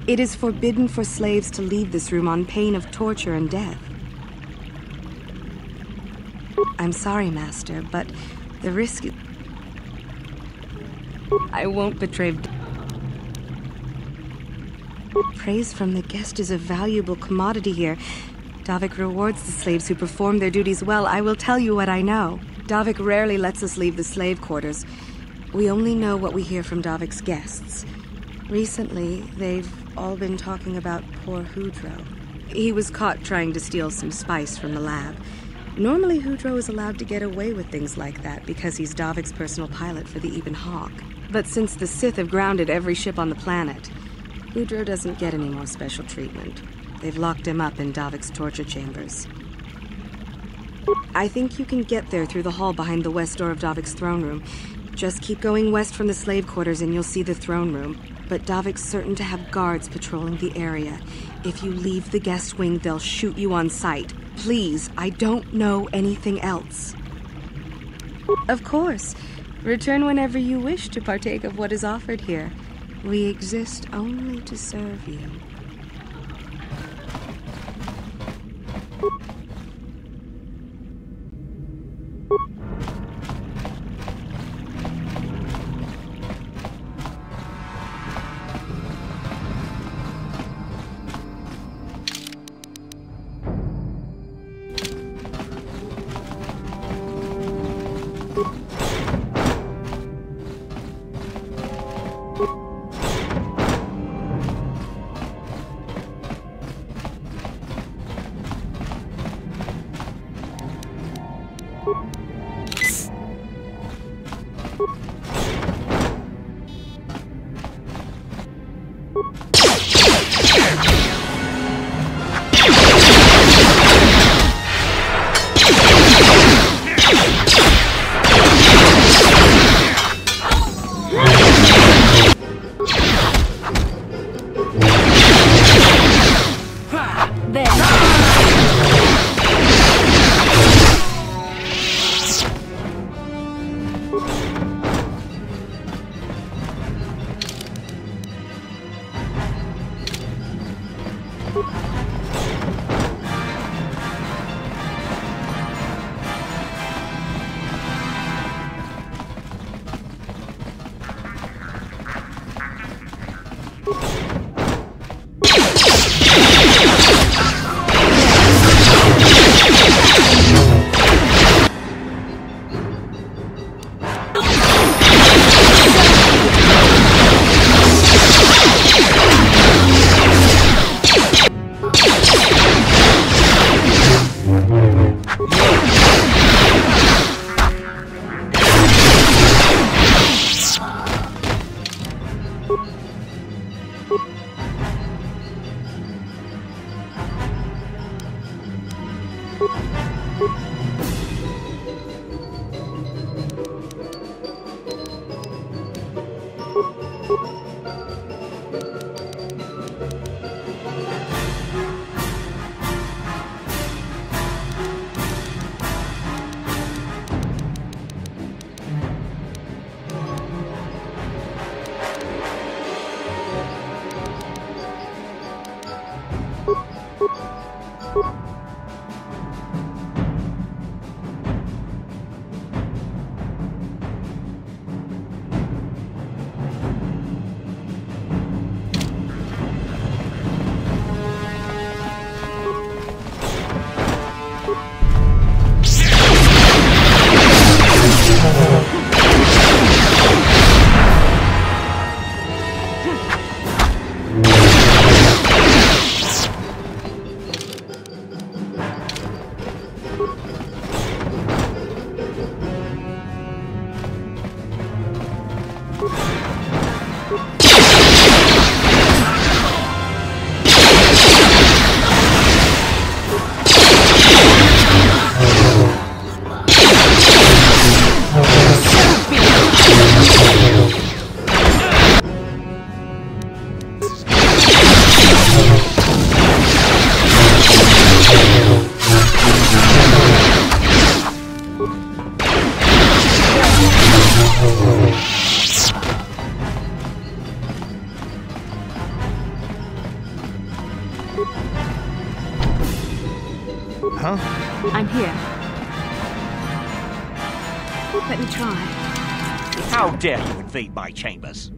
It is forbidden for slaves to leave this room on pain of torture and death. I'm sorry, Master, but the risk... I won't betray... Praise from the guest is a valuable commodity here. Davik rewards the slaves who perform their duties well. I will tell you what I know. Davik rarely lets us leave the slave quarters. We only know what we hear from Davik's guests. Recently, they've all been talking about poor Hudro. He was caught trying to steal some spice from the lab. Normally, Hudro is allowed to get away with things like that because he's Davik's personal pilot for the Ebon Hawk. But since the Sith have grounded every ship on the planet, Hudro doesn't get any more special treatment. They've locked him up in Davik's torture chambers. I think you can get there through the hall behind the west door of Davik's throne room. Just keep going west from the slave quarters and you'll see the throne room. But Davik's certain to have guards patrolling the area. If you leave the guest wing, they'll shoot you on sight. Please, I don't know anything else. Of course. Return whenever you wish to partake of what is offered here. We exist only to serve you. I'm here. Let me try. How dare you invade my chambers?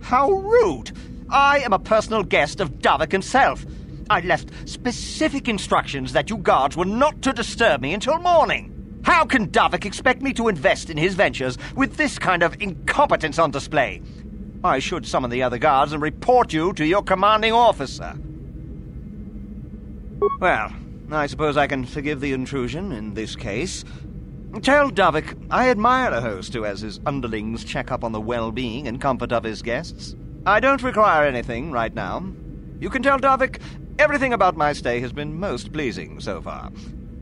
How rude! I am a personal guest of Davik himself. I left specific instructions that you guards were not to disturb me until morning. How can Davik expect me to invest in his ventures with this kind of incompetence on display? I should summon the other guards and report you to your commanding officer. Well, I suppose I can forgive the intrusion in this case. Tell Davik I admire a host who has his underlings check up on the well-being and comfort of his guests. I don't require anything right now. You can tell Davik everything about my stay has been most pleasing so far.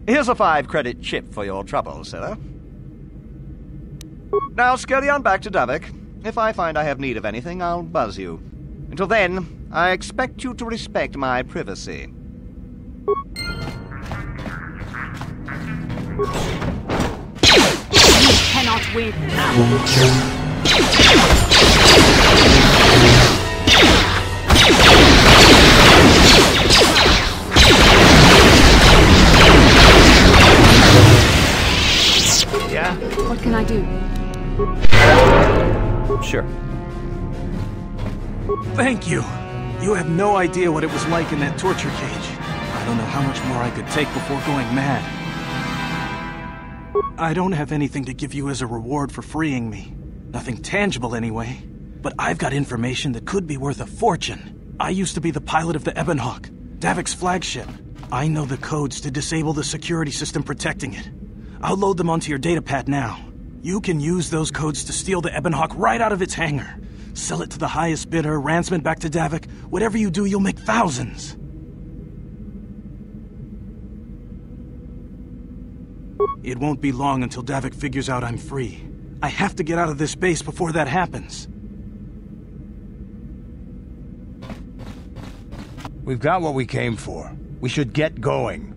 Here's a 5-credit chip for your trouble, sir. Now scurry on back to Davik. If I find I have need of anything, I'll buzz you. Until then, I expect you to respect my privacy. You cannot win. Yeah? What can I do? Sure. Thank you. You have no idea what it was like in that torture cage. I don't know how much more I could take before going mad. I don't have anything to give you as a reward for freeing me. Nothing tangible anyway. But I've got information that could be worth a fortune. I used to be the pilot of the Ebonhawk, Davik's flagship. I know the codes to disable the security system protecting it. I'll load them onto your datapad now. You can use those codes to steal the Ebonhawk right out of its hangar. Sell it to the highest bidder, ransom it back to Davik. Whatever you do, you'll make thousands. It won't be long until Davik figures out I'm free. I have to get out of this base before that happens. We've got what we came for. We should get going.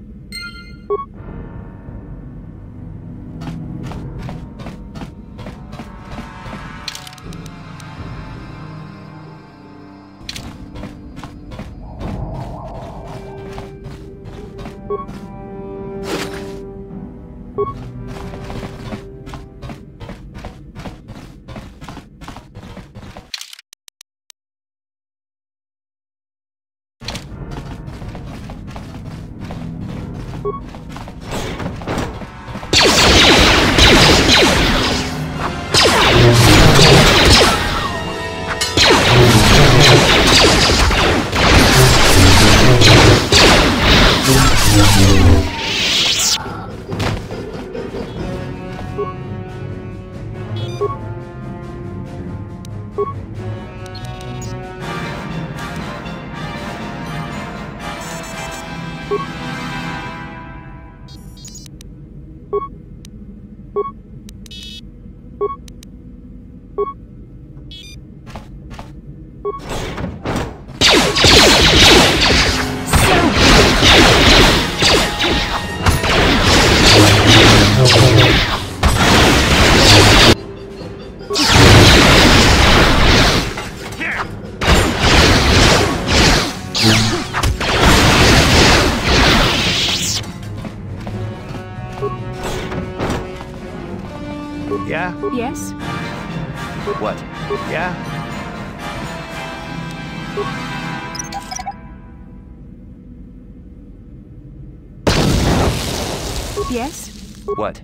Yeah? Yes? What? Yeah? Yes? What?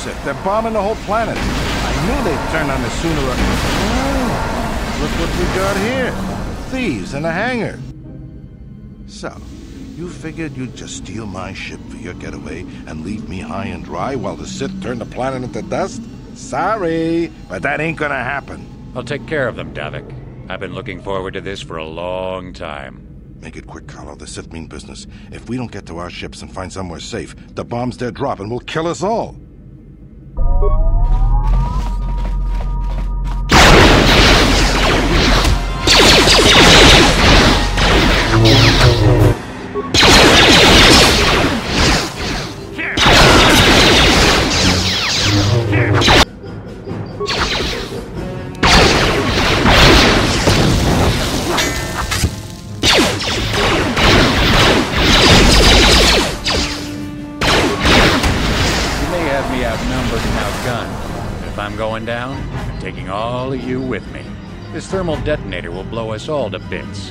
Sith. They're bombing the whole planet. I knew they'd turn on us sooner or... Oh, look what we got here. Thieves in a hangar. So, you figured you'd just steal my ship for your getaway and leave me high and dry while the Sith turn the planet into dust? Sorry, but that ain't gonna happen. I'll take care of them, Davik. I've been looking forward to this for a long time. Make it quick, Carlo. The Sith mean business. If we don't get to our ships and find somewhere safe, the bombs they're dropping will kill us all. Going down, I'm taking all of you with me. This thermal detonator will blow us all to bits.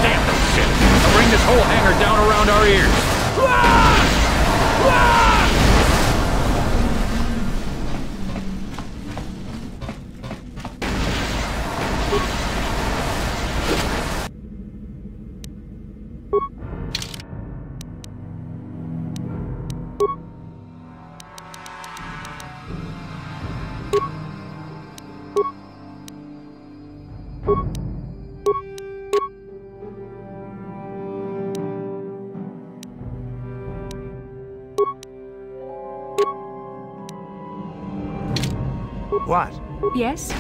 Damn those shit! I'll bring this whole hangar down around our ears. What? Yes?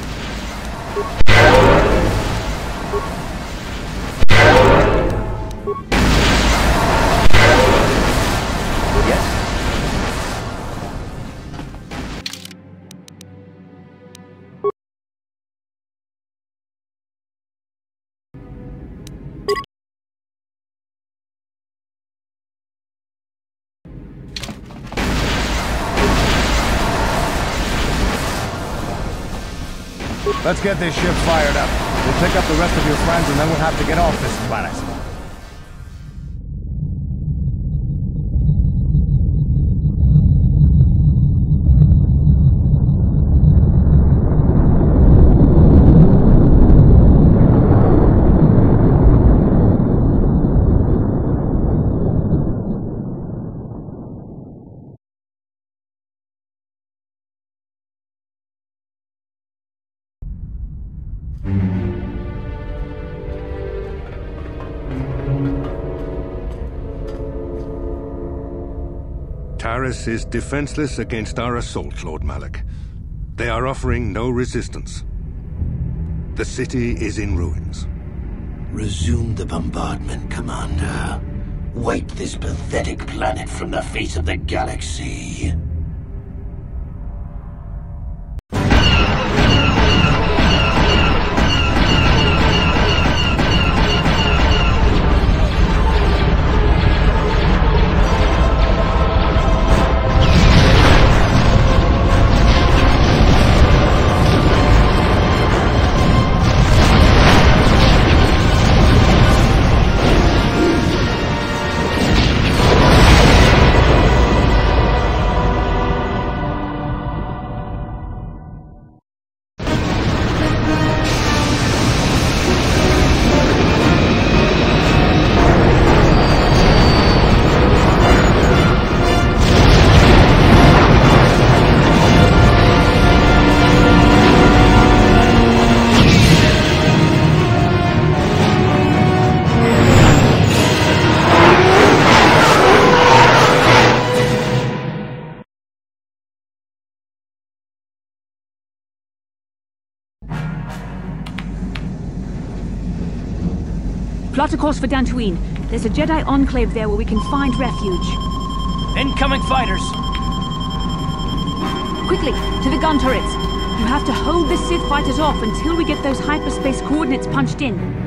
Let's get this ship fired up. We'll pick up the rest of your friends and then we'll have to get off this planet. Taris is defenseless against our assault, Lord Malak. They are offering no resistance. The city is in ruins. Resume the bombardment, Commander. Wipe this pathetic planet from the face of the galaxy. Plot a course for Dantooine. There's a Jedi enclave there where we can find refuge. Incoming fighters! Quickly, to the gun turrets. You have to hold the Sith fighters off until we get those hyperspace coordinates punched in.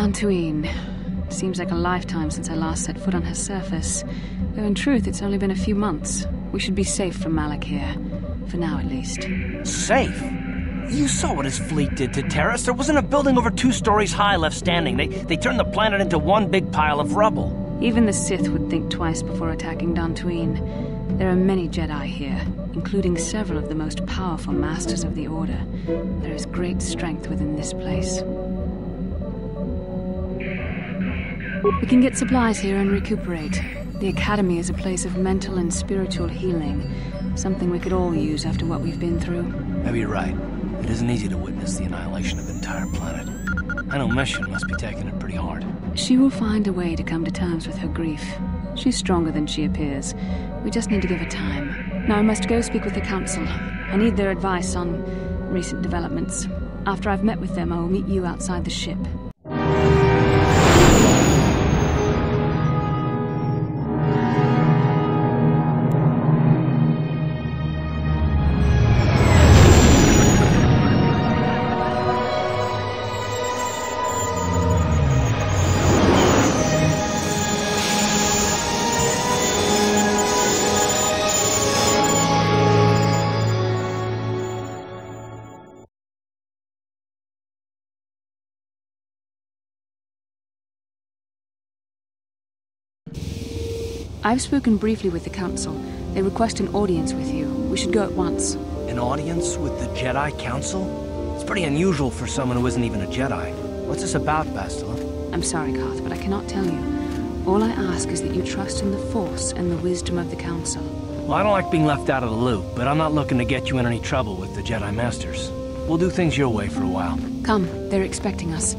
Dantooine. Seems like a lifetime since I last set foot on her surface. Though in truth, it's only been a few months. We should be safe from Malik here. For now, at least. Safe? You saw what his fleet did to Terrace. There wasn't a building over 2 stories high left standing. They turned the planet into one big pile of rubble. Even the Sith would think twice before attacking Dantooine. There are many Jedi here, including several of the most powerful masters of the Order. There is great strength within this place. We can get supplies here and recuperate. The Academy is a place of mental and spiritual healing. Something we could all use after what we've been through. Maybe you're right. It isn't easy to witness the annihilation of an entire planet. I know Mission must be taking it pretty hard. She will find a way to come to terms with her grief. She's stronger than she appears. We just need to give her time. Now I must go speak with the Council. I need their advice on recent developments. After I've met with them, I will meet you outside the ship. I've spoken briefly with the Council. They request an audience with you. We should go at once. An audience with the Jedi Council? It's pretty unusual for someone who isn't even a Jedi. What's this about, Bastila? I'm sorry, Carth, but I cannot tell you. All I ask is that you trust in the Force and the wisdom of the Council. Well, I don't like being left out of the loop, but I'm not looking to get you in any trouble with the Jedi Masters. We'll do things your way for a while. Come, they're expecting us.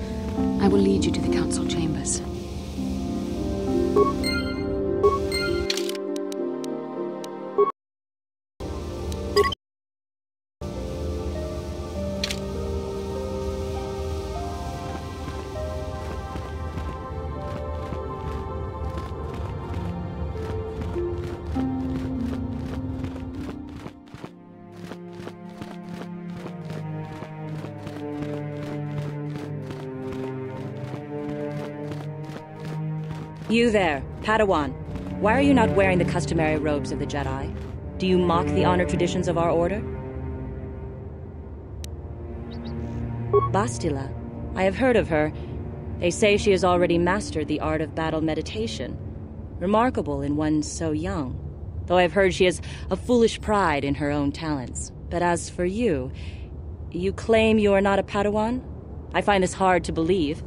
I will lead you to the Council chambers. You there, Padawan. Why are you not wearing the customary robes of the Jedi? Do you mock the honor traditions of our order? Bastila. I have heard of her. They say she has already mastered the art of battle meditation. Remarkable in one so young. Though I've heard she has a foolish pride in her own talents. But as for you, you claim you are not a Padawan? I find this hard to believe.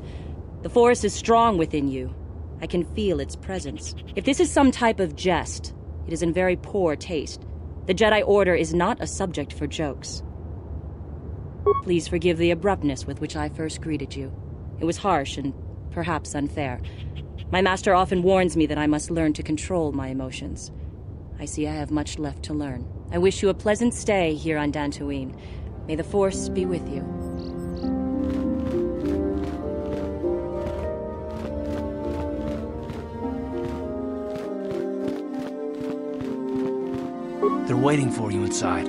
The Force is strong within you. I can feel its presence. If this is some type of jest, it is in very poor taste. The Jedi Order is not a subject for jokes. Please forgive the abruptness with which I first greeted you. It was harsh and perhaps unfair. My master often warns me that I must learn to control my emotions. I see I have much left to learn. I wish you a pleasant stay here on Dantooine. May the Force be with you. They're waiting for you inside.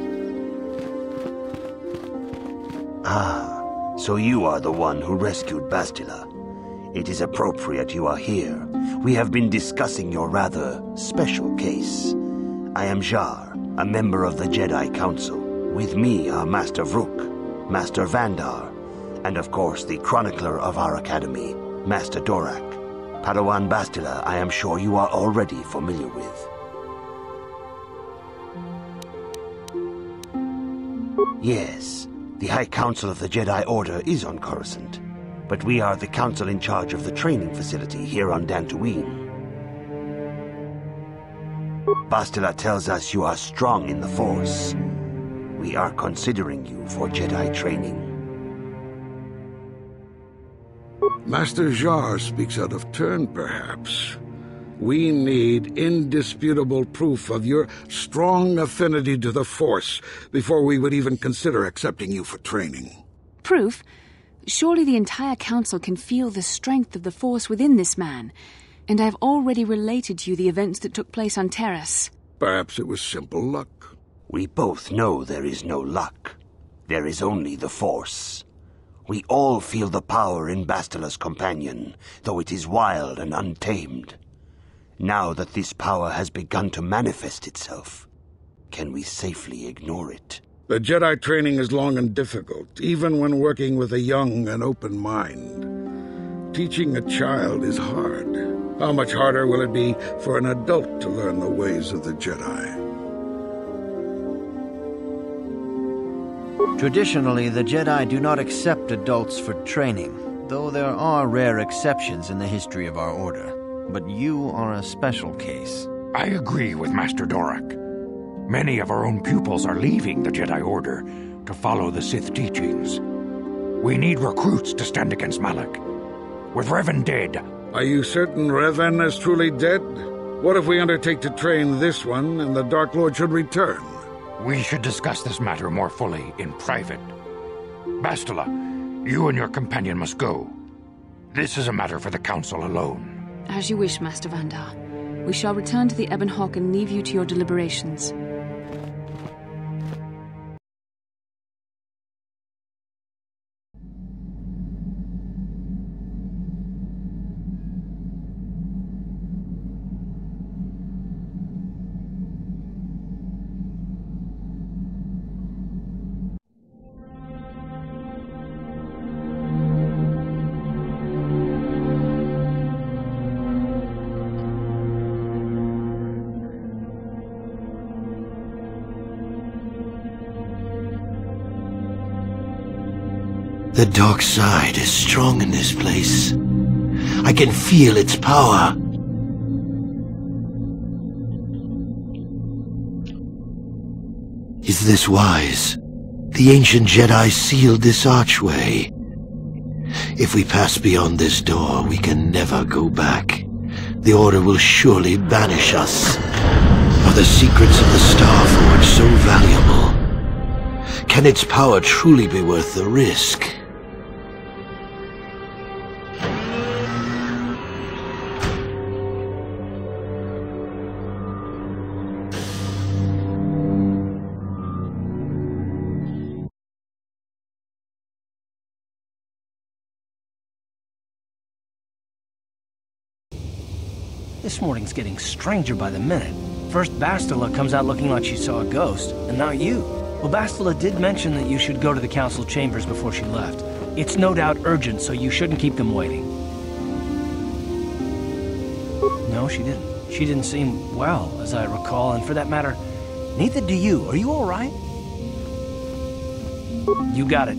Ah, so you are the one who rescued Bastila. It is appropriate you are here. We have been discussing your rather special case. I am Jar, a member of the Jedi Council. With me are Master Vrook, Master Vandar, and of course the chronicler of our academy, Master Dorak. Padawan Bastila, I am sure you are already familiar with. Yes, the High Council of the Jedi Order is on Coruscant, but we are the council in charge of the training facility here on Dantooine. Bastila tells us you are strong in the Force. We are considering you for Jedi training. Master Jar speaks out of turn, perhaps. We need indisputable proof of your strong affinity to the Force before we would even consider accepting you for training. Proof? Surely the entire Council can feel the strength of the Force within this man. And I've already related to you the events that took place on Terrace. Perhaps it was simple luck. We both know there is no luck. There is only the Force. We all feel the power in Bastila's companion, though it is wild and untamed. Now that this power has begun to manifest itself, can we safely ignore it? The Jedi training is long and difficult, even when working with a young and open mind. Teaching a child is hard. How much harder will it be for an adult to learn the ways of the Jedi? Traditionally, the Jedi do not accept adults for training, though there are rare exceptions in the history of our order. But you are a special case. I agree with Master Dorak. Many of our own pupils are leaving the Jedi Order to follow the Sith teachings. We need recruits to stand against Malak. With Revan dead... Are you certain Revan is truly dead? What if we undertake to train this one and the Dark Lord should return? We should discuss this matter more fully in private. Bastila, you and your companion must go. This is a matter for the Council alone. As you wish, Master Vandar. We shall return to the Ebon Hawk and leave you to your deliberations. The dark side is strong in this place. I can feel its power. Is this wise? The ancient Jedi sealed this archway. If we pass beyond this door, we can never go back. The Order will surely banish us. Are the secrets of the Star Forge so valuable? Can its power truly be worth the risk? This morning's getting stranger by the minute. First Bastila comes out looking like she saw a ghost, and now you. Well, Bastila did mention that you should go to the council chambers before she left. It's no doubt urgent, so you shouldn't keep them waiting. No, she didn't. She didn't seem well, as I recall, and for that matter, neither do you. Are you all right? You got it.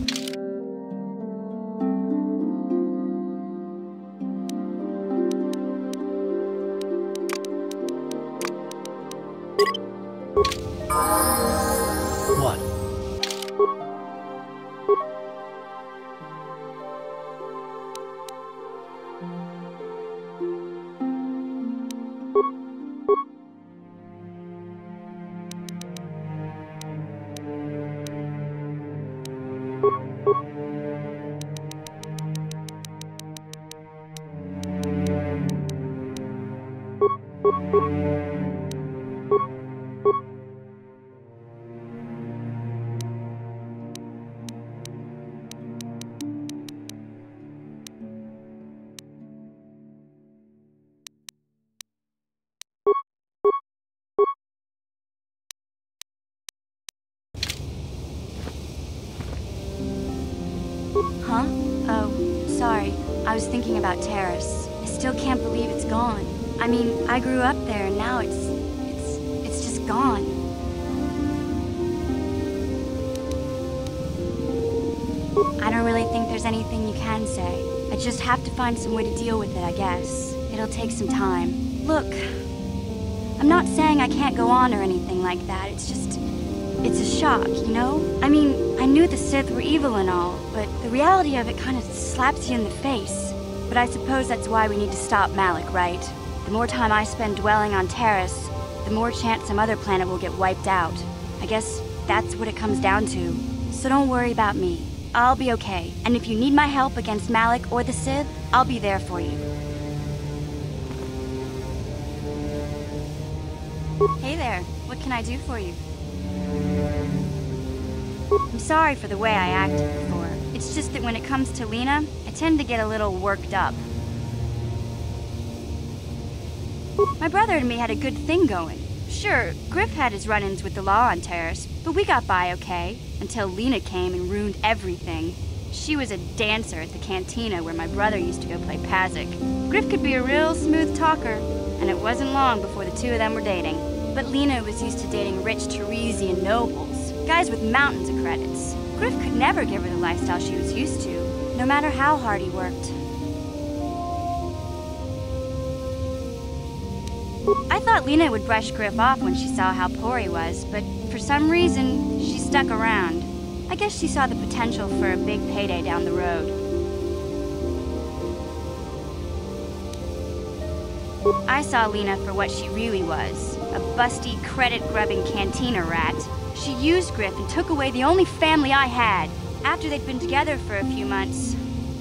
What? Huh? Oh, sorry. I was thinking about Terrace. I still can't believe it's gone. I mean, I grew up there and now it's just gone. I don't really think there's anything you can say. I just have to find some way to deal with it, I guess. It'll take some time. Look, I'm not saying I can't go on or anything like that. It's just, it's a shock, you know? I mean, I knew the Sith were evil and all, but the reality of it kind of slaps you in the face. But I suppose that's why we need to stop Malak, right? The more time I spend dwelling on Terrace, the more chance some other planet will get wiped out. I guess that's what it comes down to. So don't worry about me. I'll be okay. And if you need my help against Malak or the Sith, I'll be there for you. Hey there. What can I do for you? I'm sorry for the way I acted before. It's just that when it comes to Lena, I tend to get a little worked up. My brother and me had a good thing going. Sure, Griff had his run-ins with the law on Terrace, but we got by okay, until Lena came and ruined everything. She was a dancer at the cantina where my brother used to go play Pazik. Griff could be a real smooth talker, and it wasn't long before the two of them were dating. But Lena was used to dating rich Teresian nobles, guys with mountains of credits. Griff could never give her the lifestyle she was used to, no matter how hard he worked. I thought Lena would brush Griff off when she saw how poor he was, but for some reason, she stuck around. I guess she saw the potential for a big payday down the road. I saw Lena for what she really was, a busty, credit-grubbing cantina rat. She used Griff and took away the only family I had. After they'd been together for a few months,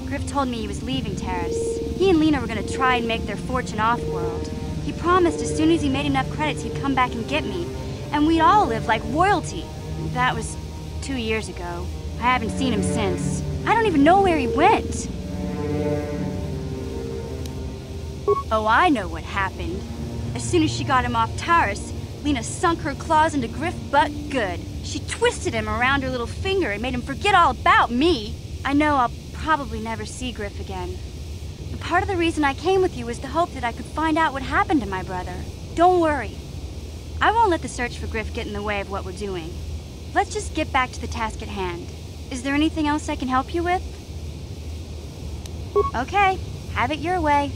Griff told me he was leaving Terrace. He and Lena were going to try and make their fortune off-world. He promised as soon as he made enough credits he'd come back and get me, and we'd all live like royalty. That was 2 years ago. I haven't seen him since. I don't even know where he went. Oh, I know what happened. As soon as she got him off Taurus, Lena sunk her claws into Griff butt good. She twisted him around her little finger and made him forget all about me. I know I'll probably never see Griff again. But part of the reason I came with you was the hope that I could find out what happened to my brother. Don't worry. I won't let the search for Griff get in the way of what we're doing. Let's just get back to the task at hand. Is there anything else I can help you with? Okay, have it your way.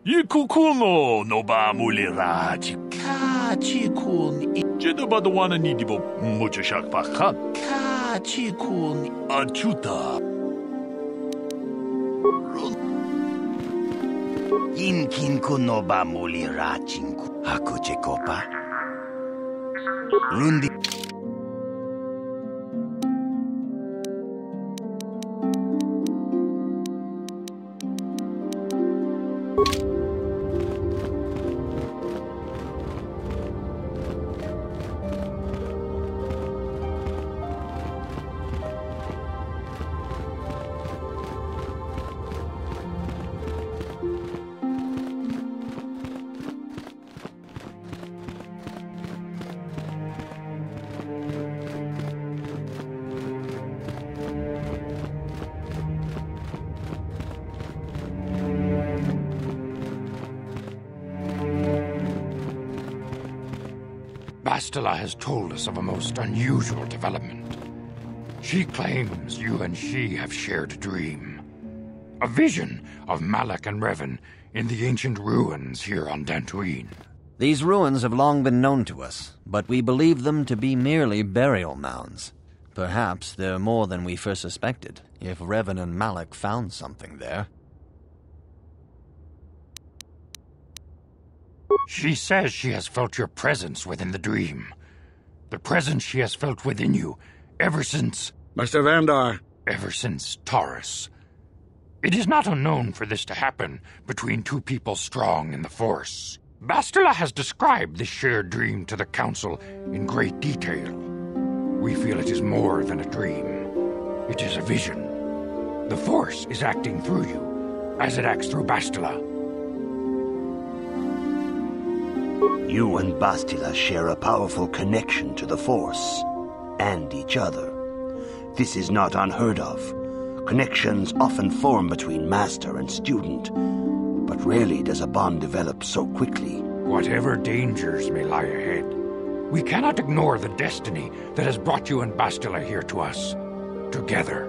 Ikukuno no ba muliraji kachi kun jeda badwana nidibo mucho shakpakat kachi kun achuta Inkin kuno ba muliraji hakuche kopa Rundi Bastila has told us of a most unusual development. She claims you and she have shared a dream. A vision of Malak and Revan in the ancient ruins here on Dantooine. These ruins have long been known to us, but we believe them to be merely burial mounds. Perhaps they're more than we first suspected, if Revan and Malak found something there. She says she has felt your presence within the dream. The presence she has felt within you ever since... Master Vandar. Ever since Taurus. It is not unknown for this to happen between two people strong in the Force. Bastila has described this shared dream to the Council in great detail. We feel it is more than a dream. It is a vision. The Force is acting through you, as it acts through Bastila. You and Bastila share a powerful connection to the Force, and each other. This is not unheard of. Connections often form between master and student, but rarely does a bond develop so quickly. Whatever dangers may lie ahead, we cannot ignore the destiny that has brought you and Bastila here to us, together.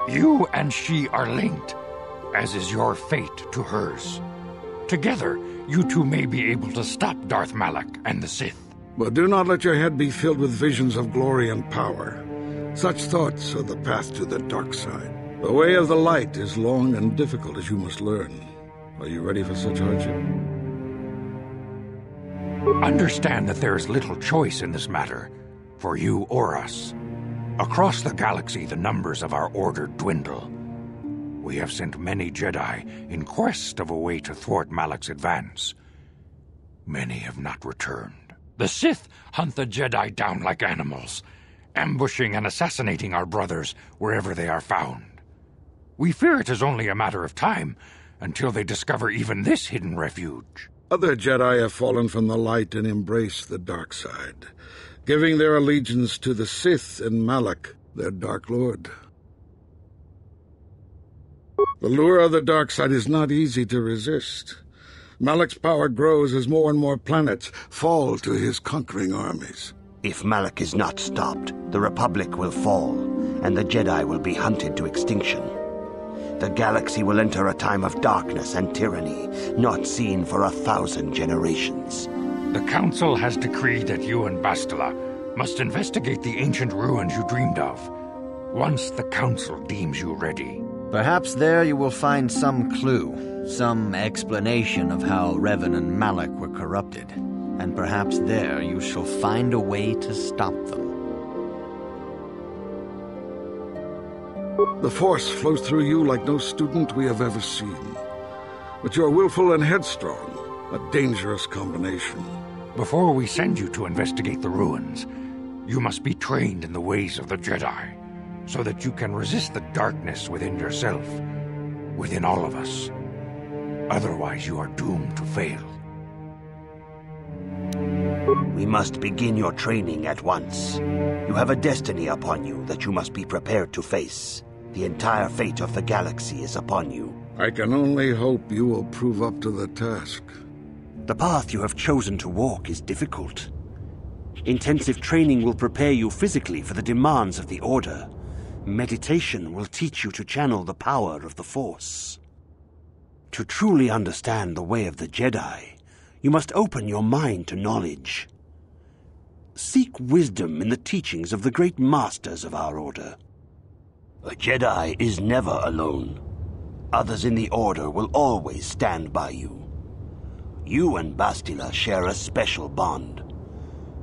You and she are linked, as is your fate to hers. Together, you two may be able to stop Darth Malak and the Sith. But do not let your head be filled with visions of glory and power. Such thoughts are the path to the dark side. The way of the light is long and difficult, as you must learn. Are you ready for such hardship? Understand that there is little choice in this matter, for you or us. Across the galaxy, the numbers of our order dwindle. We have sent many Jedi in quest of a way to thwart Malak's advance. Many have not returned. The Sith hunt the Jedi down like animals, ambushing and assassinating our brothers wherever they are found. We fear it is only a matter of time until they discover even this hidden refuge. Other Jedi have fallen from the light and embraced the dark side, giving their allegiance to the Sith and Malak, their Dark Lord. The lure of the dark side is not easy to resist. Malak's power grows as more and more planets fall to his conquering armies. If Malak is not stopped, the Republic will fall, and the Jedi will be hunted to extinction. The galaxy will enter a time of darkness and tyranny, not seen for 1,000 generations. The Council has decreed that you and Bastila must investigate the ancient ruins you dreamed of, once the Council deems you ready. Perhaps there you will find some clue, some explanation of how Revan and Malak were corrupted, and perhaps there you shall find a way to stop them. The Force flows through you like no student we have ever seen. But you are willful and headstrong, a dangerous combination. Before we send you to investigate the ruins, you must be trained in the ways of the Jedi, so that you can resist the darkness within yourself, within all of us. Otherwise, you are doomed to fail. We must begin your training at once. You have a destiny upon you that you must be prepared to face. The entire fate of the galaxy is upon you. I can only hope you will prove up to the task. The path you have chosen to walk is difficult. Intensive training will prepare you physically for the demands of the Order. Meditation will teach you to channel the power of the Force. To truly understand the way of the Jedi, you must open your mind to knowledge. Seek wisdom in the teachings of the great masters of our Order. A Jedi is never alone. Others in the Order will always stand by you. You and Bastila share a special bond.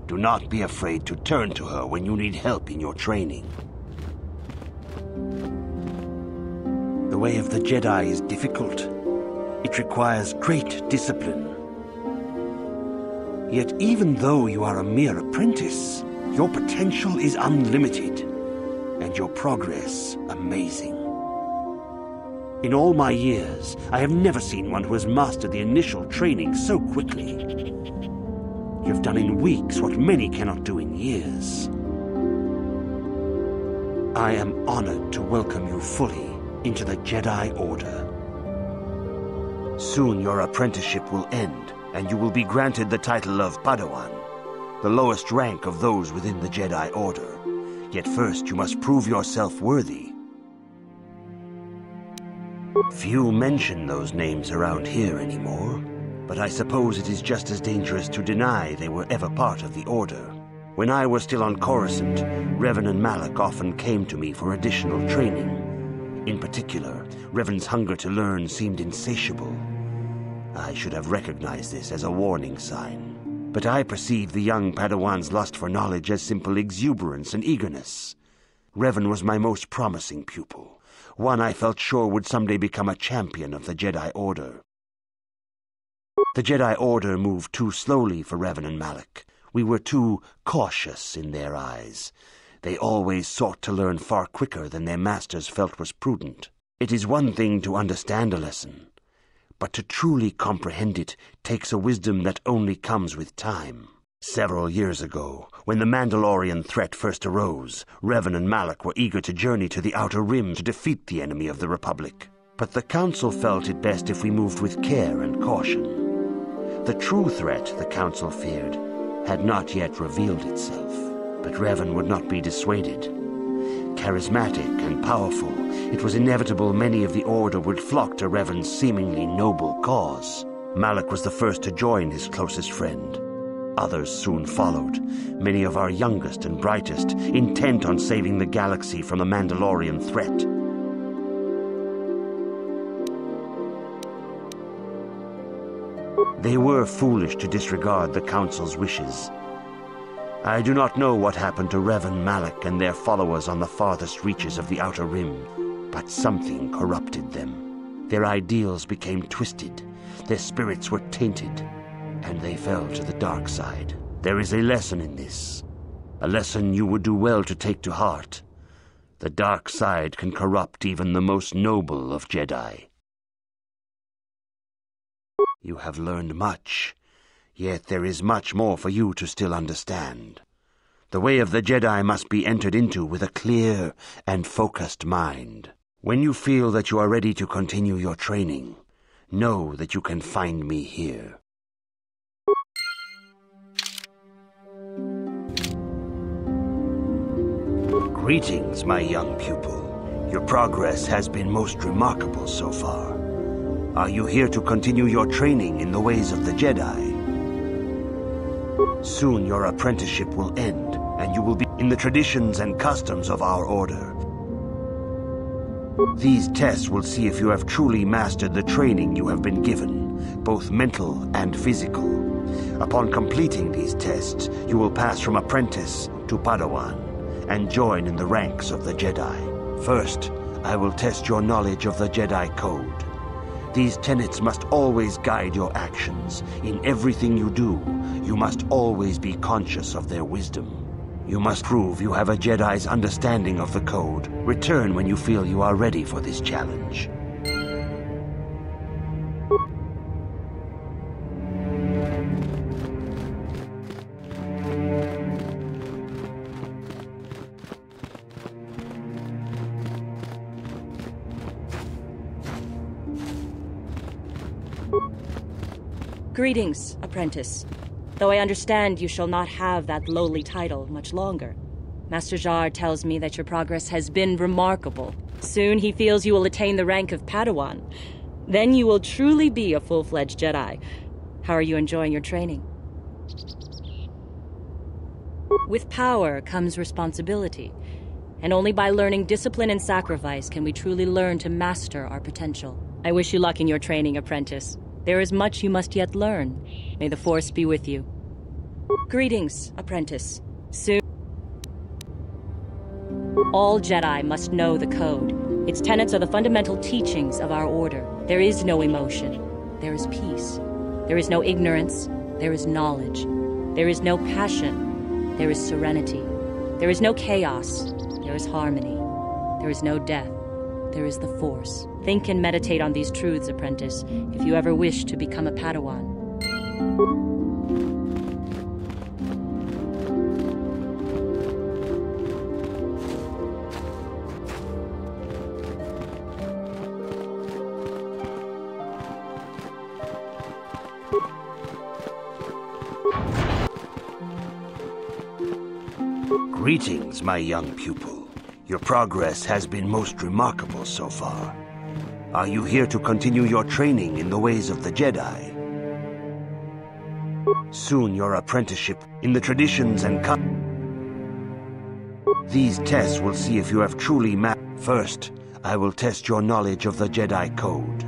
Do not be afraid to turn to her when you need help in your training. The way of the Jedi is difficult. It requires great discipline. Yet even though you are a mere apprentice, your potential is unlimited, and your progress amazing. In all my years, I have never seen one who has mastered the initial training so quickly. You have done in weeks what many cannot do in years. I am honored to welcome you fully into the Jedi Order. Soon your apprenticeship will end, and you will be granted the title of Padawan, the lowest rank of those within the Jedi Order. Yet first you must prove yourself worthy. Few mention those names around here anymore, but I suppose it is just as dangerous to deny they were ever part of the Order. When I was still on Coruscant, Revan and Malak often came to me for additional training. In particular, Revan's hunger to learn seemed insatiable. I should have recognized this as a warning sign. But I perceived the young Padawan's lust for knowledge as simple exuberance and eagerness. Revan was my most promising pupil, one I felt sure would someday become a champion of the Jedi Order. The Jedi Order moved too slowly for Revan and Malak. We were too cautious in their eyes. They always sought to learn far quicker than their masters felt was prudent. It is one thing to understand a lesson, but to truly comprehend it takes a wisdom that only comes with time. Several years ago, when the Mandalorian threat first arose, Revan and Malak were eager to journey to the Outer Rim to defeat the enemy of the Republic. But the Council felt it best if we moved with care and caution. The true threat, the Council feared, had not yet revealed itself, but Revan would not be dissuaded. Charismatic and powerful, it was inevitable many of the Order would flock to Revan's seemingly noble cause. Malak was the first to join his closest friend. Others soon followed, many of our youngest and brightest, intent on saving the galaxy from the Mandalorian threat. They were foolish to disregard the Council's wishes. I do not know what happened to Revan Malak and their followers on the farthest reaches of the Outer Rim, but something corrupted them. Their ideals became twisted, their spirits were tainted, and they fell to the dark side. There is a lesson in this, a lesson you would do well to take to heart. The dark side can corrupt even the most noble of Jedi. You have learned much, yet there is much more for you to still understand. The way of the Jedi must be entered into with a clear and focused mind. When you feel that you are ready to continue your training, know that you can find me here. Greetings, my young pupil. Your progress has been most remarkable so far. Are you here to continue your training in the ways of the Jedi? Soon your apprenticeship will end, and you will be in the traditions and customs of our order. These tests will see if you have truly mastered the training you have been given, both mental and physical. Upon completing these tests, you will pass from apprentice to Padawan, and join in the ranks of the Jedi. First, I will test your knowledge of the Jedi Code. These tenets must always guide your actions. In everything you do, you must always be conscious of their wisdom. You must prove you have a Jedi's understanding of the Code. Return when you feel you are ready for this challenge. Greetings, apprentice. Though I understand you shall not have that lowly title much longer. Master Jar tells me that your progress has been remarkable. Soon he feels you will attain the rank of Padawan. Then you will truly be a full-fledged Jedi. How are you enjoying your training? With power comes responsibility. And only by learning discipline and sacrifice can we truly learn to master our potential. I wish you luck in your training, apprentice. There is much you must yet learn. May the Force be with you. Greetings, apprentice. Soon, all Jedi must know the Code. Its tenets are the fundamental teachings of our order. There is no emotion. There is peace. There is no ignorance. There is knowledge. There is no passion. There is serenity. There is no chaos. There is harmony. There is no death. There is the Force. Think and meditate on these truths, apprentice, if you ever wish to become a Padawan. Greetings, my young pupil. Your progress has been most remarkable so far. Are you here to continue your training in the ways of the Jedi? Soon your apprenticeship in the traditions and These tests will see if you have truly First, I will test your knowledge of the Jedi Code.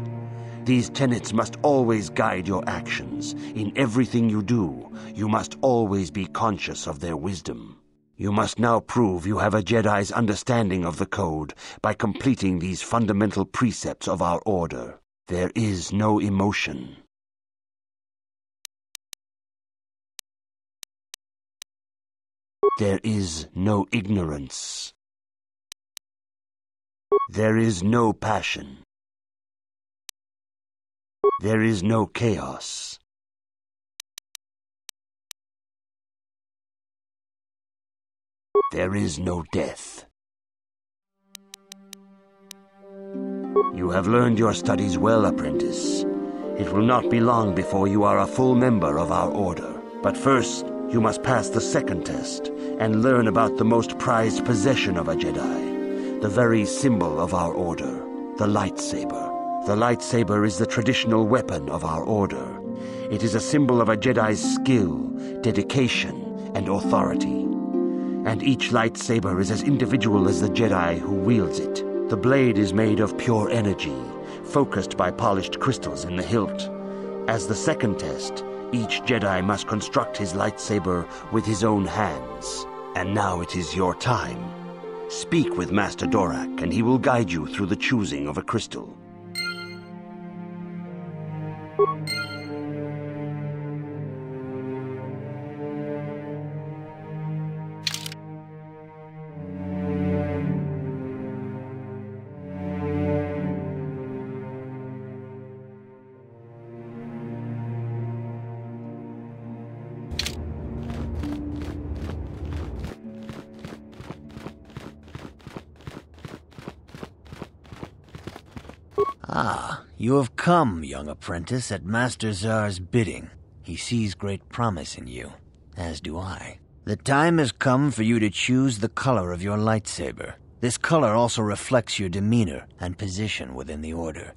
These tenets must always guide your actions. In everything you do, you must always be conscious of their wisdom. You must now prove you have a Jedi's understanding of the Code by completing these fundamental precepts of our order. There is no emotion. There is no ignorance. There is no passion. There is no chaos. There is no death. You have learned your studies well, apprentice. It will not be long before you are a full member of our order. But first, you must pass the second test and learn about the most prized possession of a Jedi, the very symbol of our order, the lightsaber. The lightsaber is the traditional weapon of our order. It is a symbol of a Jedi's skill, dedication, and authority. And each lightsaber is as individual as the Jedi who wields it. The blade is made of pure energy, focused by polished crystals in the hilt. As the second test, Each Jedi must construct his lightsaber with his own hands. And now it is your time. Speak with Master Dorak, and he will guide you through the choosing of a crystal. Ah, you have come, young apprentice, at Master Zar's bidding. He sees great promise in you, as do I. The time has come for you to choose the color of your lightsaber. This color also reflects your demeanor and position within the Order.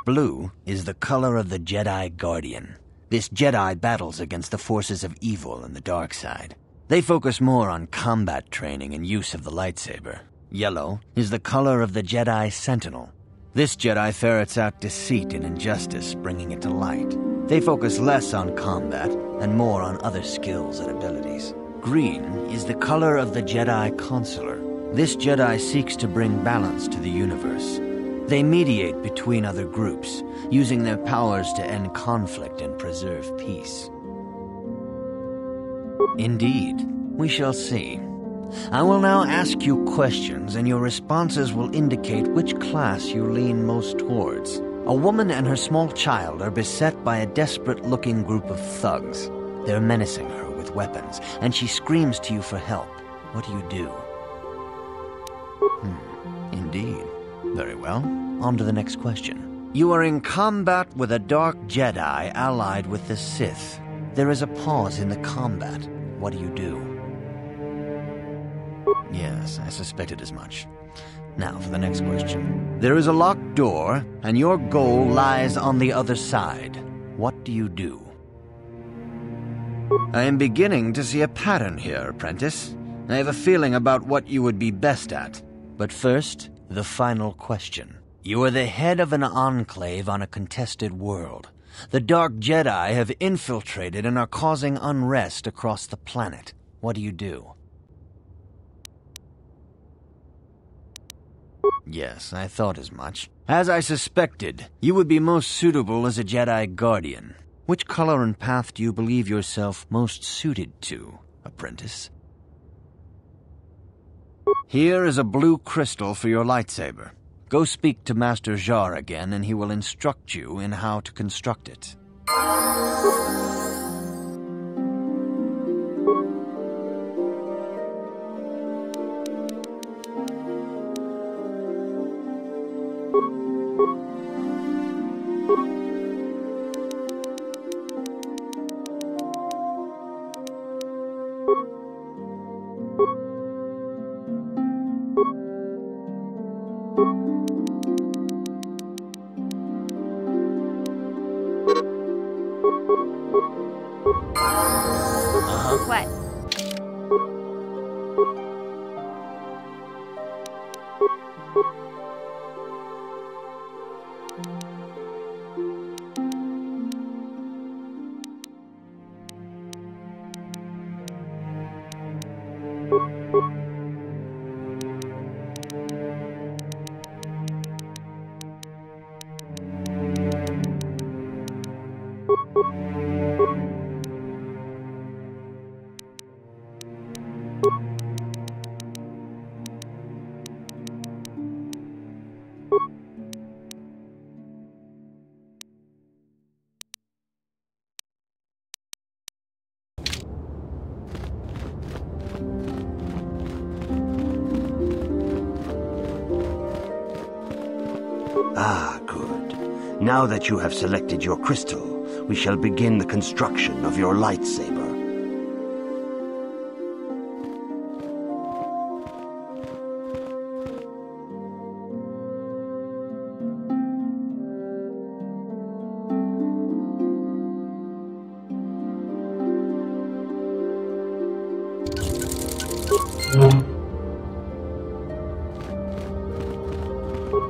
Blue is the color of the Jedi Guardian. This Jedi battles against the forces of evil and the dark side. They focus more on combat training and use of the lightsaber. Yellow is the color of the Jedi Sentinel. This Jedi ferrets out deceit and injustice, bringing it to light. They focus less on combat and more on other skills and abilities. Green is the color of the Jedi Consular. This Jedi seeks to bring balance to the universe. They mediate between other groups, using their powers to end conflict and preserve peace. Indeed, we shall see. I will now ask you questions, and your responses will indicate which class you lean most towards. A woman and her small child are beset by a desperate-looking group of thugs. They're menacing her with weapons, and she screams to you for help. What do? Indeed. Very well. On to the next question. You are in combat with a dark Jedi allied with the Sith. There is a pause in the combat. What do? Yes, I suspected as much. Now for the next question. There is a locked door, and your goal lies on the other side. What do? I am beginning to see a pattern here, apprentice. I have a feeling about what you would be best at. But first, the final question. You are the head of an enclave on a contested world. The Dark Jedi have infiltrated and are causing unrest across the planet. What do? Yes, I thought as much. As I suspected, you would be most suitable as a Jedi Guardian. Which color and path do you believe yourself most suited to, apprentice? Here is a blue crystal for your lightsaber. Go speak to Master Zhar again, and he will instruct you in how to construct it. What? Ah, good. Now that you have selected your crystal, we shall begin the construction of your lightsaber.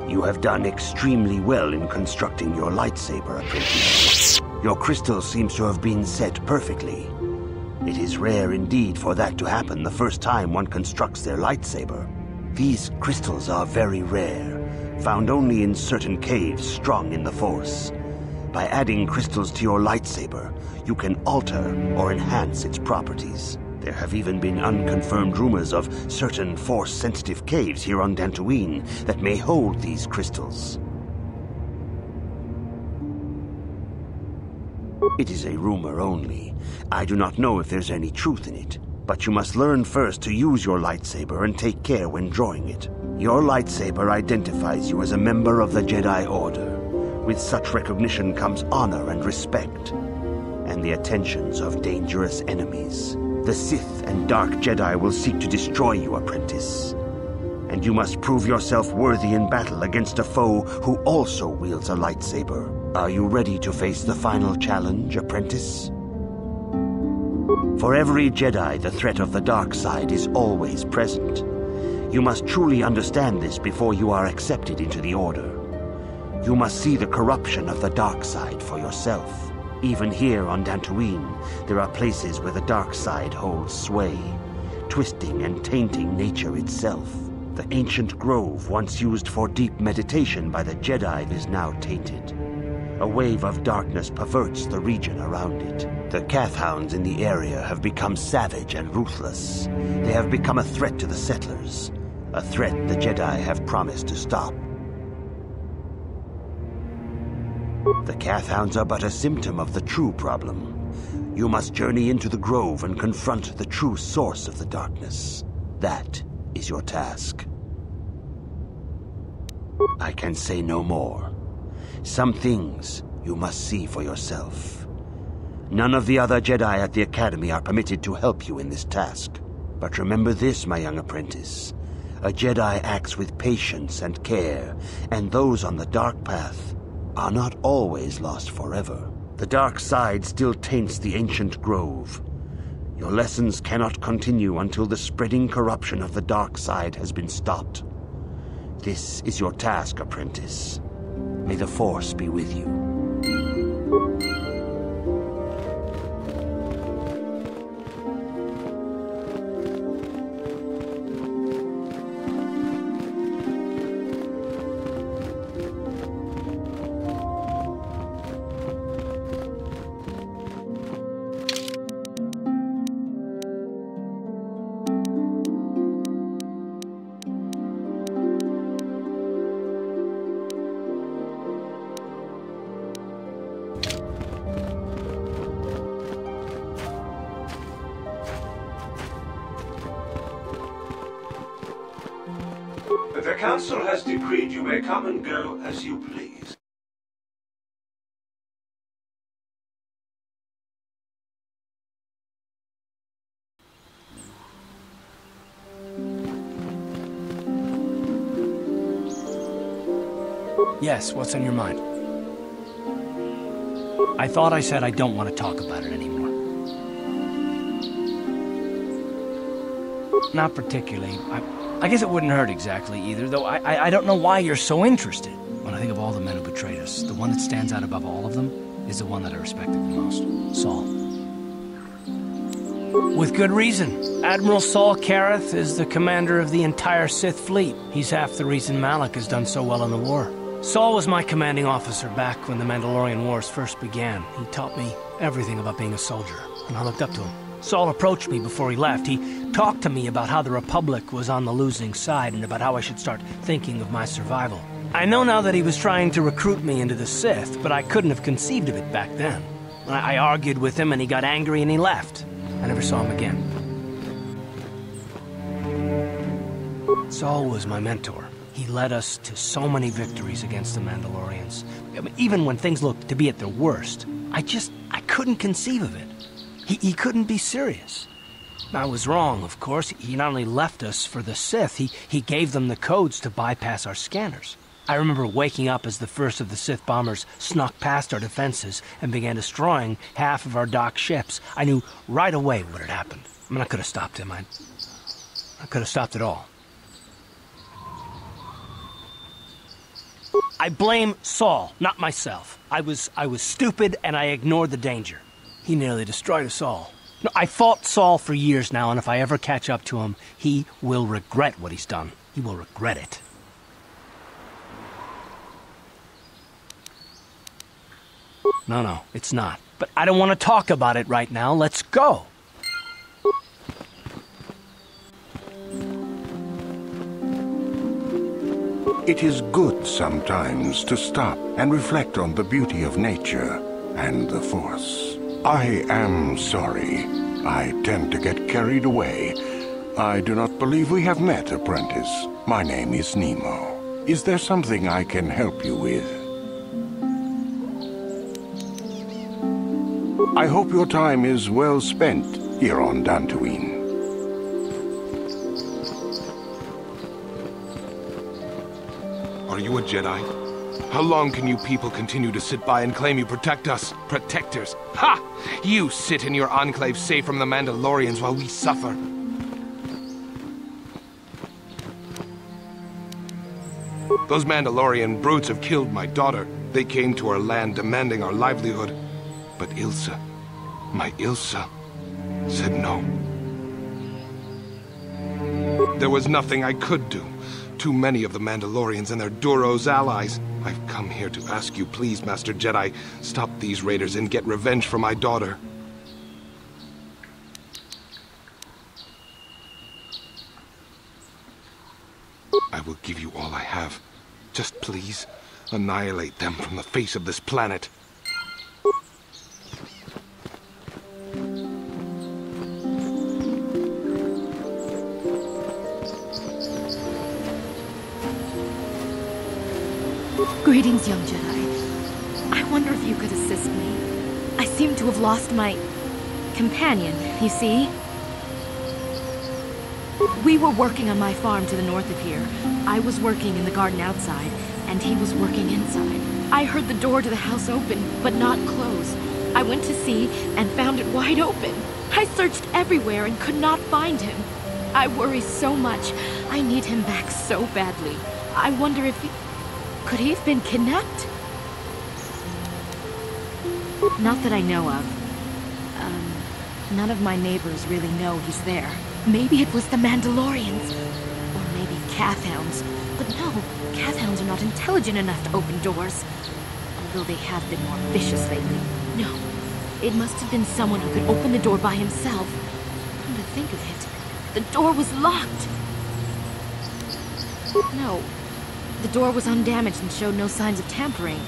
You have done extremely well in constructing your lightsaber, apprentice. Your crystal seems to have been set perfectly. It is rare indeed for that to happen the first time one constructs their lightsaber. These crystals are very rare, found only in certain caves strong in the Force. By adding crystals to your lightsaber, you can alter or enhance its properties. There have even been unconfirmed rumors of certain Force-sensitive caves here on Dantooine that may hold these crystals. It is a rumor only. I do not know if there's any truth in it, but you must learn first to use your lightsaber and take care when drawing it. Your lightsaber identifies you as a member of the Jedi Order. With such recognition comes honor and respect, and the attentions of dangerous enemies. The Sith and Dark Jedi will seek to destroy you, apprentice. And you must prove yourself worthy in battle against a foe who also wields a lightsaber. Are you ready to face the final challenge, apprentice? For every Jedi, the threat of the dark side is always present. You must truly understand this before you are accepted into the Order. You must see the corruption of the dark side for yourself. Even here on Dantooine, there are places where the dark side holds sway, twisting and tainting nature itself. The ancient grove, once used for deep meditation by the Jedi, is now tainted. A wave of darkness perverts the region around it. The Kathhounds in the area have become savage and ruthless. They have become a threat to the settlers, a threat the Jedi have promised to stop. The Kathhounds are but a symptom of the true problem. You must journey into the grove and confront the true source of the darkness. That is your task. I can say no more. Some things you must see for yourself. None of the other Jedi at the Academy are permitted to help you in this task. But remember this, my young apprentice. A Jedi acts with patience and care, and those on the dark path are not always lost forever. The dark side still taints the ancient grove. Your lessons cannot continue until the spreading corruption of the dark side has been stopped. This is your task, apprentice. May the Force be with you. The Council has decreed you may come and go as you please. Yes, what's on your mind? I thought I said I don't want to talk about it anymore. Not particularly. I guess it wouldn't hurt exactly either, though I don't know why you're so interested. When I think of all the men who betrayed us, the one that stands out above all of them is the one that I respected the most, Saul. With good reason. Admiral Saul Karath is the commander of the entire Sith fleet. He's half the reason Malak has done so well in the war. Saul was my commanding officer back when the Mandalorian Wars first began. He taught me everything about being a soldier, and I looked up to him. Saul approached me before he left. He talked to me about how the Republic was on the losing side and about how I should start thinking of my survival. I know now that he was trying to recruit me into the Sith, but I couldn't have conceived of it back then. I argued with him and he got angry and he left. I never saw him again. Saul was my mentor. He led us to so many victories against the Mandalorians. I mean, even when things looked to be at their worst, I couldn't conceive of it. He couldn't be serious. I was wrong, of course. He not only left us for the Sith, he gave them the codes to bypass our scanners. I remember waking up as the first of the Sith bombers snuck past our defenses and began destroying half of our docked ships. I knew right away what had happened. I mean, I could have stopped him. I could have stopped it all. I blame Saul, not myself. I was stupid and I ignored the danger. He nearly destroyed us all. No, I fought Saul for years now, and if I ever catch up to him, he will regret what he's done. He will regret it. No, it's not. But I don't want to talk about it right now. Let's go. It is good sometimes to stop and reflect on the beauty of nature and the Force. I am sorry. I tend to get carried away. I do not believe we have met, apprentice. My name is Nemo. Is there something I can help you with? I hope your time is well spent here on Dantooine. Are you a Jedi? How long can you people continue to sit by and claim you protect us? Protectors? Ha! You sit in your enclave safe from the Mandalorians while we suffer. Those Mandalorian brutes have killed my daughter. They came to our land demanding our livelihood. But Ilsa, my Ilsa, said no. There was nothing I could do. Too many of the Mandalorians and their Duros allies. I've come here to ask you, please, Master Jedi, stop these raiders and get revenge for my daughter. I will give you all I have. Just please, annihilate them from the face of this planet. Greetings, young Jedi. I wonder if you could assist me. I seem to have lost my companion, you see? We were working on my farm to the north of here. I was working in the garden outside, and he was working inside. I heard the door to the house open, but not close. I went to see and found it wide open. I searched everywhere and could not find him. I worry so much. I need him back so badly. I wonder if he... Could he have been kidnapped? Not that I know of. None of my neighbors really know he's there. Maybe it was the Mandalorians. Or maybe Kathhounds. But no, Kathhounds are not intelligent enough to open doors. Although they have been more vicious lately. No, it must have been someone who could open the door by himself. Come to think of it, the door was locked. No. The door was undamaged and showed no signs of tampering.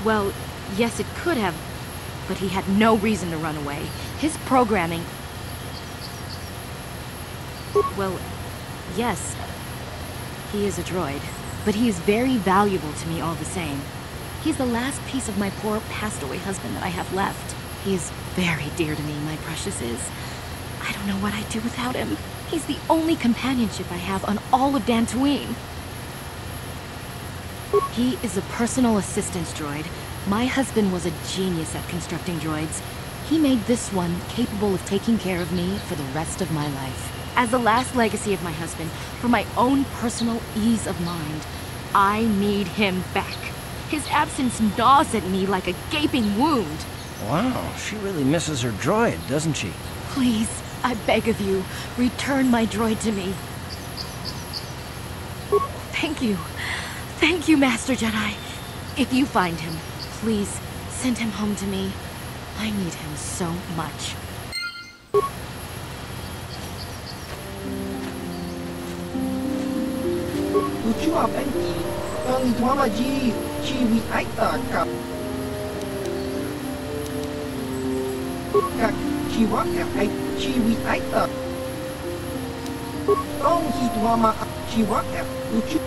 Well, yes, it could have, but he had no reason to run away. His programming... Well, yes, he is a droid, but he is very valuable to me all the same. He's the last piece of my poor passed-away husband that I have left. He is very dear to me, my precious is. I don't know what I'd do without him. He's the only companionship I have on all of Dantooine. He is a personal assistance droid. My husband was a genius at constructing droids. He made this one capable of taking care of me for the rest of my life. As the last legacy of my husband, for my own personal ease of mind, I need him back. His absence gnaws at me like a gaping wound. Wow, she really misses her droid, doesn't she? Please. I beg of you, return my droid to me. Thank you. Thank you, Master Jedi. If you find him, please send him home to me. I need him so much. Tujuh Benki, Tuamaji, Chiwi Aita Kap. Kak Chiwaka Ai Chiwi Aita. Tong Hituama Chiwaka Tujuh.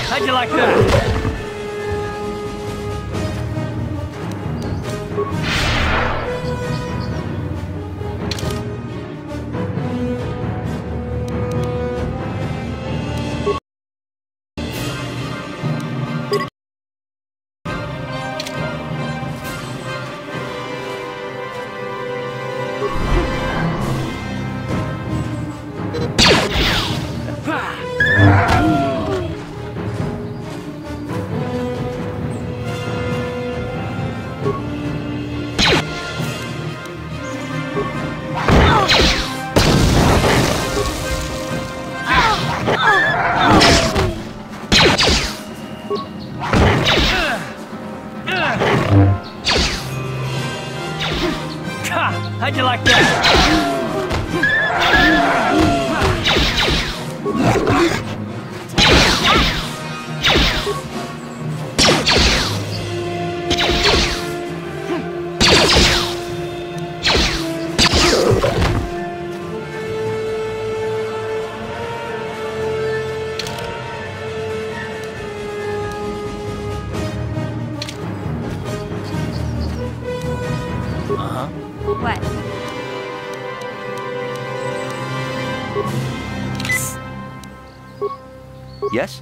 How'd you like that? How'd you like that? What? Yes?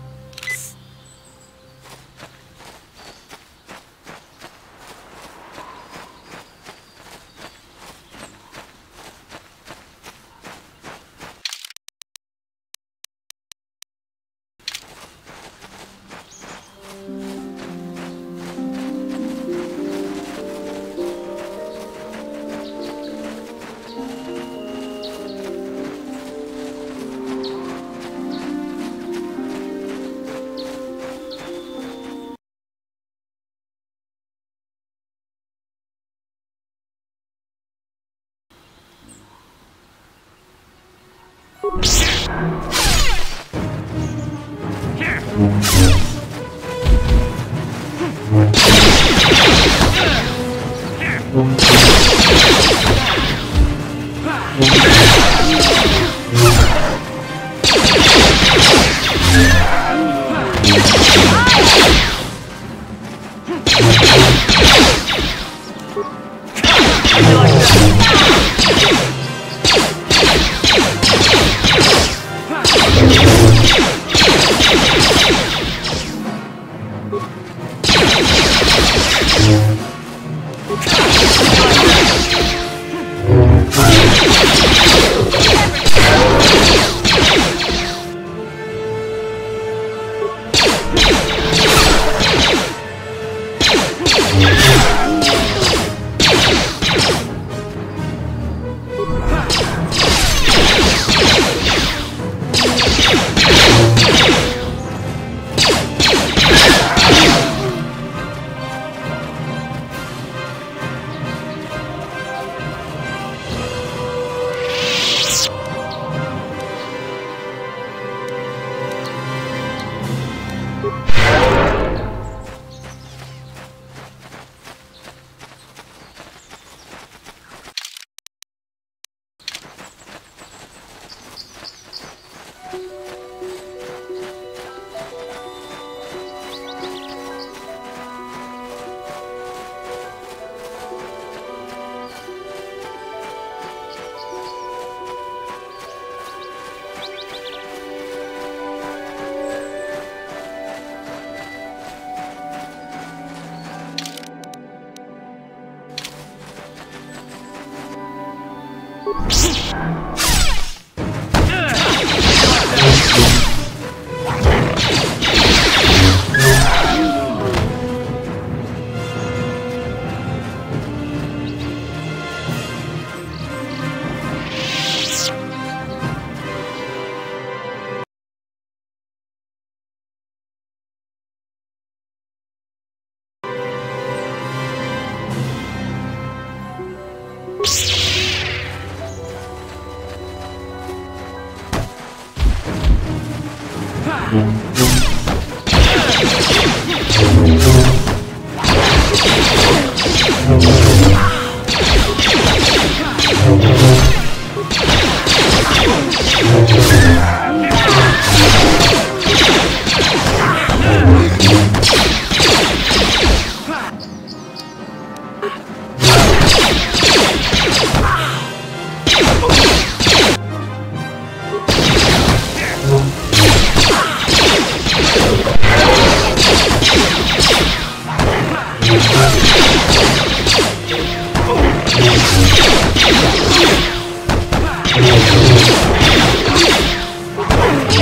You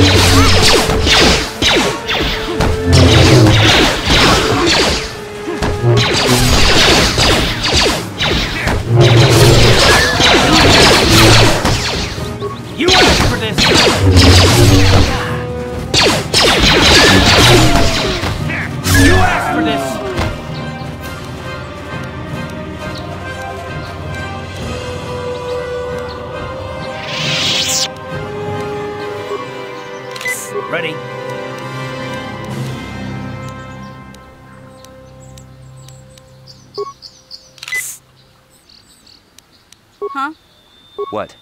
asked for this! You asked for this! Ready? Huh? What?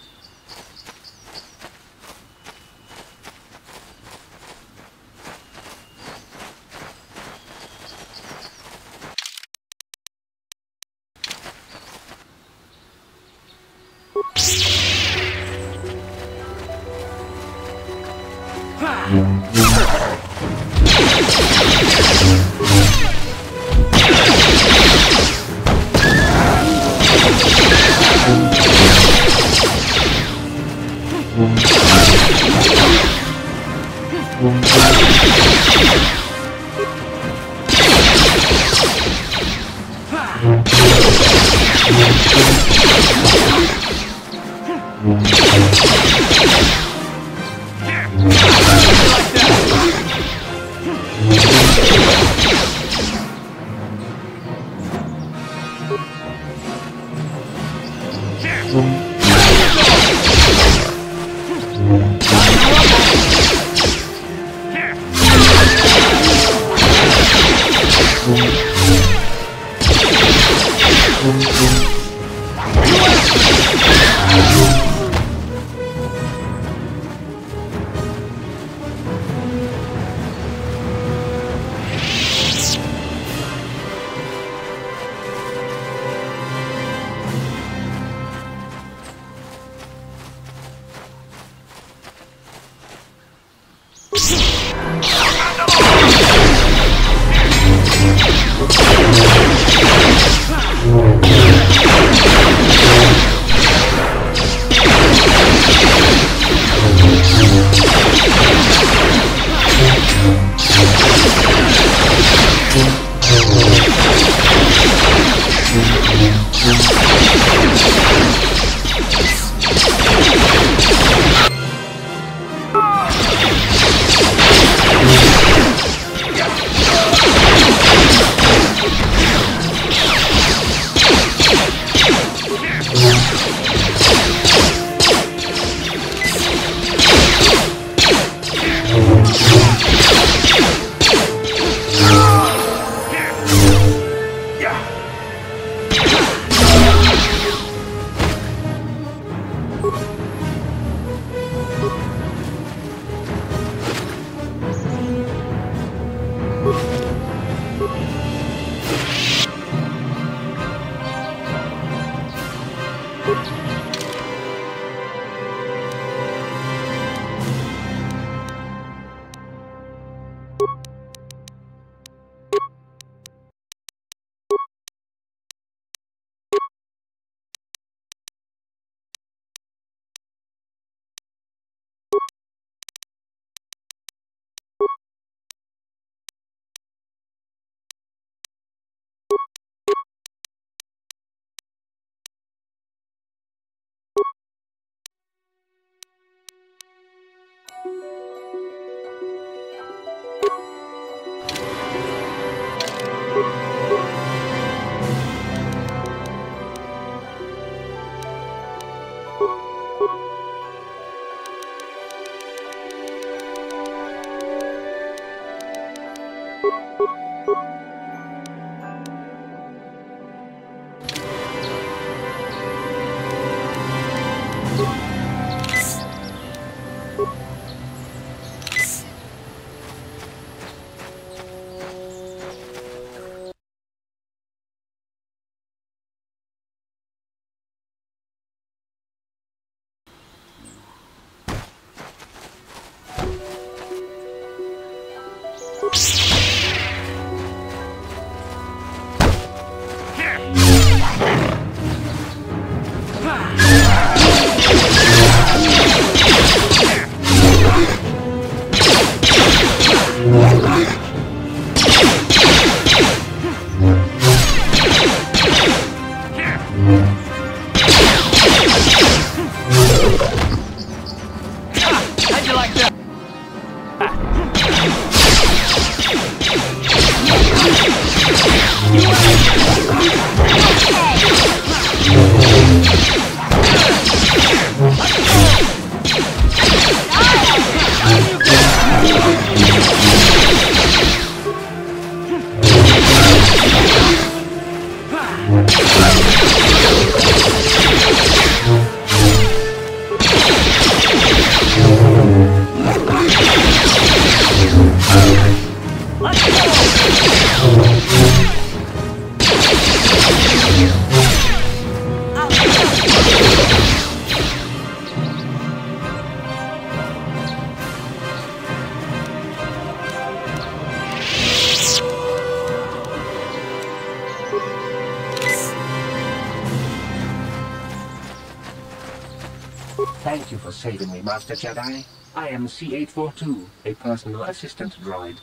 Thank you for saving me, Master Jedi. I am C-842, a personal assistant droid.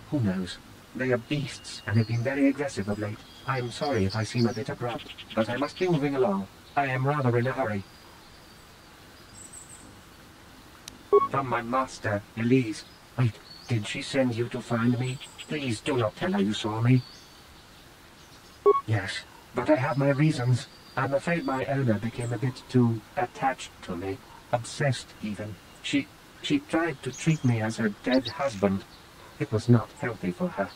Who knows? They are beasts and have been very aggressive of late. I am sorry if I seem a bit abrupt, but I must be moving along. I am rather in a hurry. From my master, Elise. Wait, did she send you to find me? Please do not tell her you saw me. Yes, but I have my reasons. I'm afraid my owner became a bit too attached to me. Obsessed, even. She tried to treat me as her dead husband. It was not healthy for her.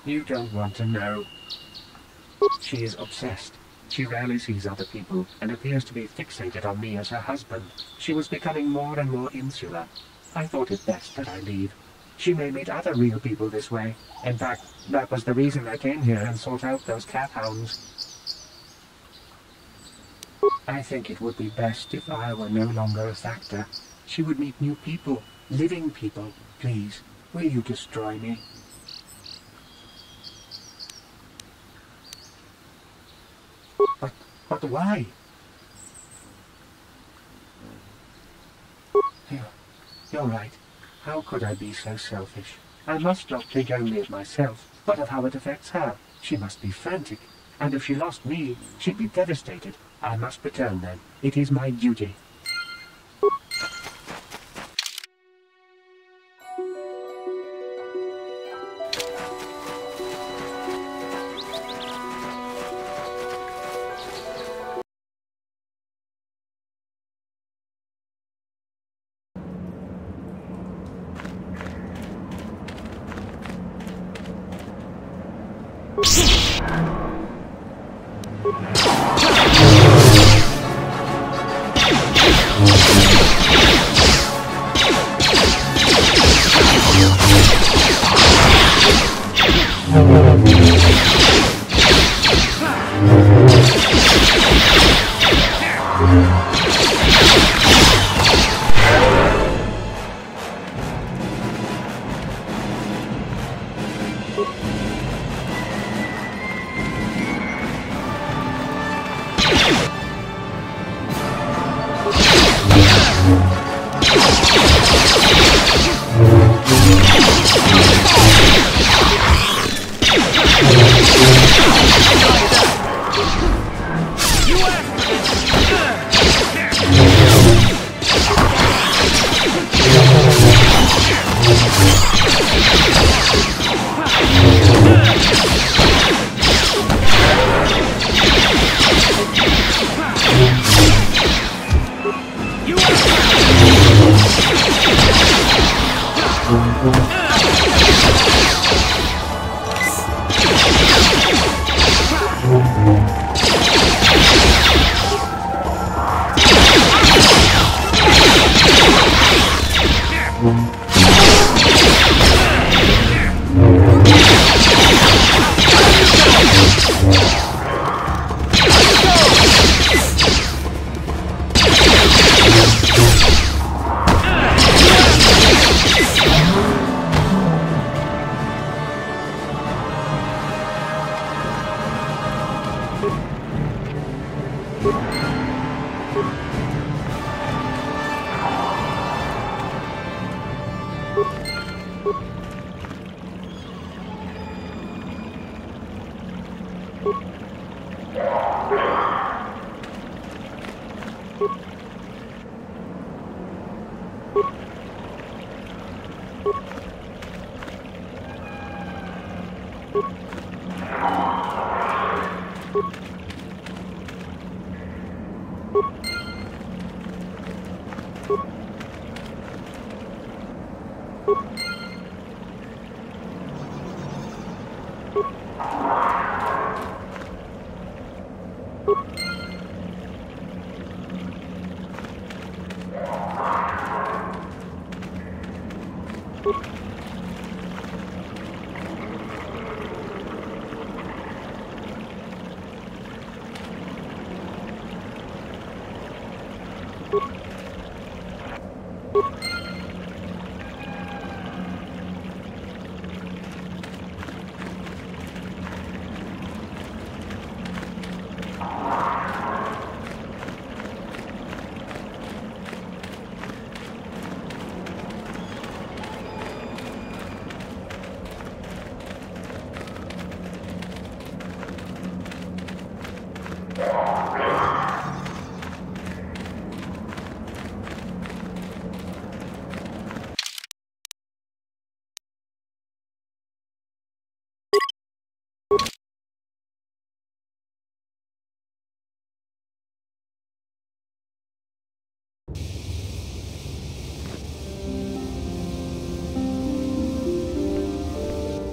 You don't want to know. She is obsessed. She rarely sees other people and appears to be fixated on me as her husband. She was becoming more and more insular. I thought it best that I leave. She may meet other real people this way. In fact, that was the reason I came here and sought out those cat hounds. I think it would be best if I were no longer a factor. She would meet new people, living people. Please, will you destroy me? But why? You're right. How could I be so selfish? I must not think only of myself, but of how it affects her. She must be frantic, and if she lost me, she'd be devastated. I must return then. It is my duty.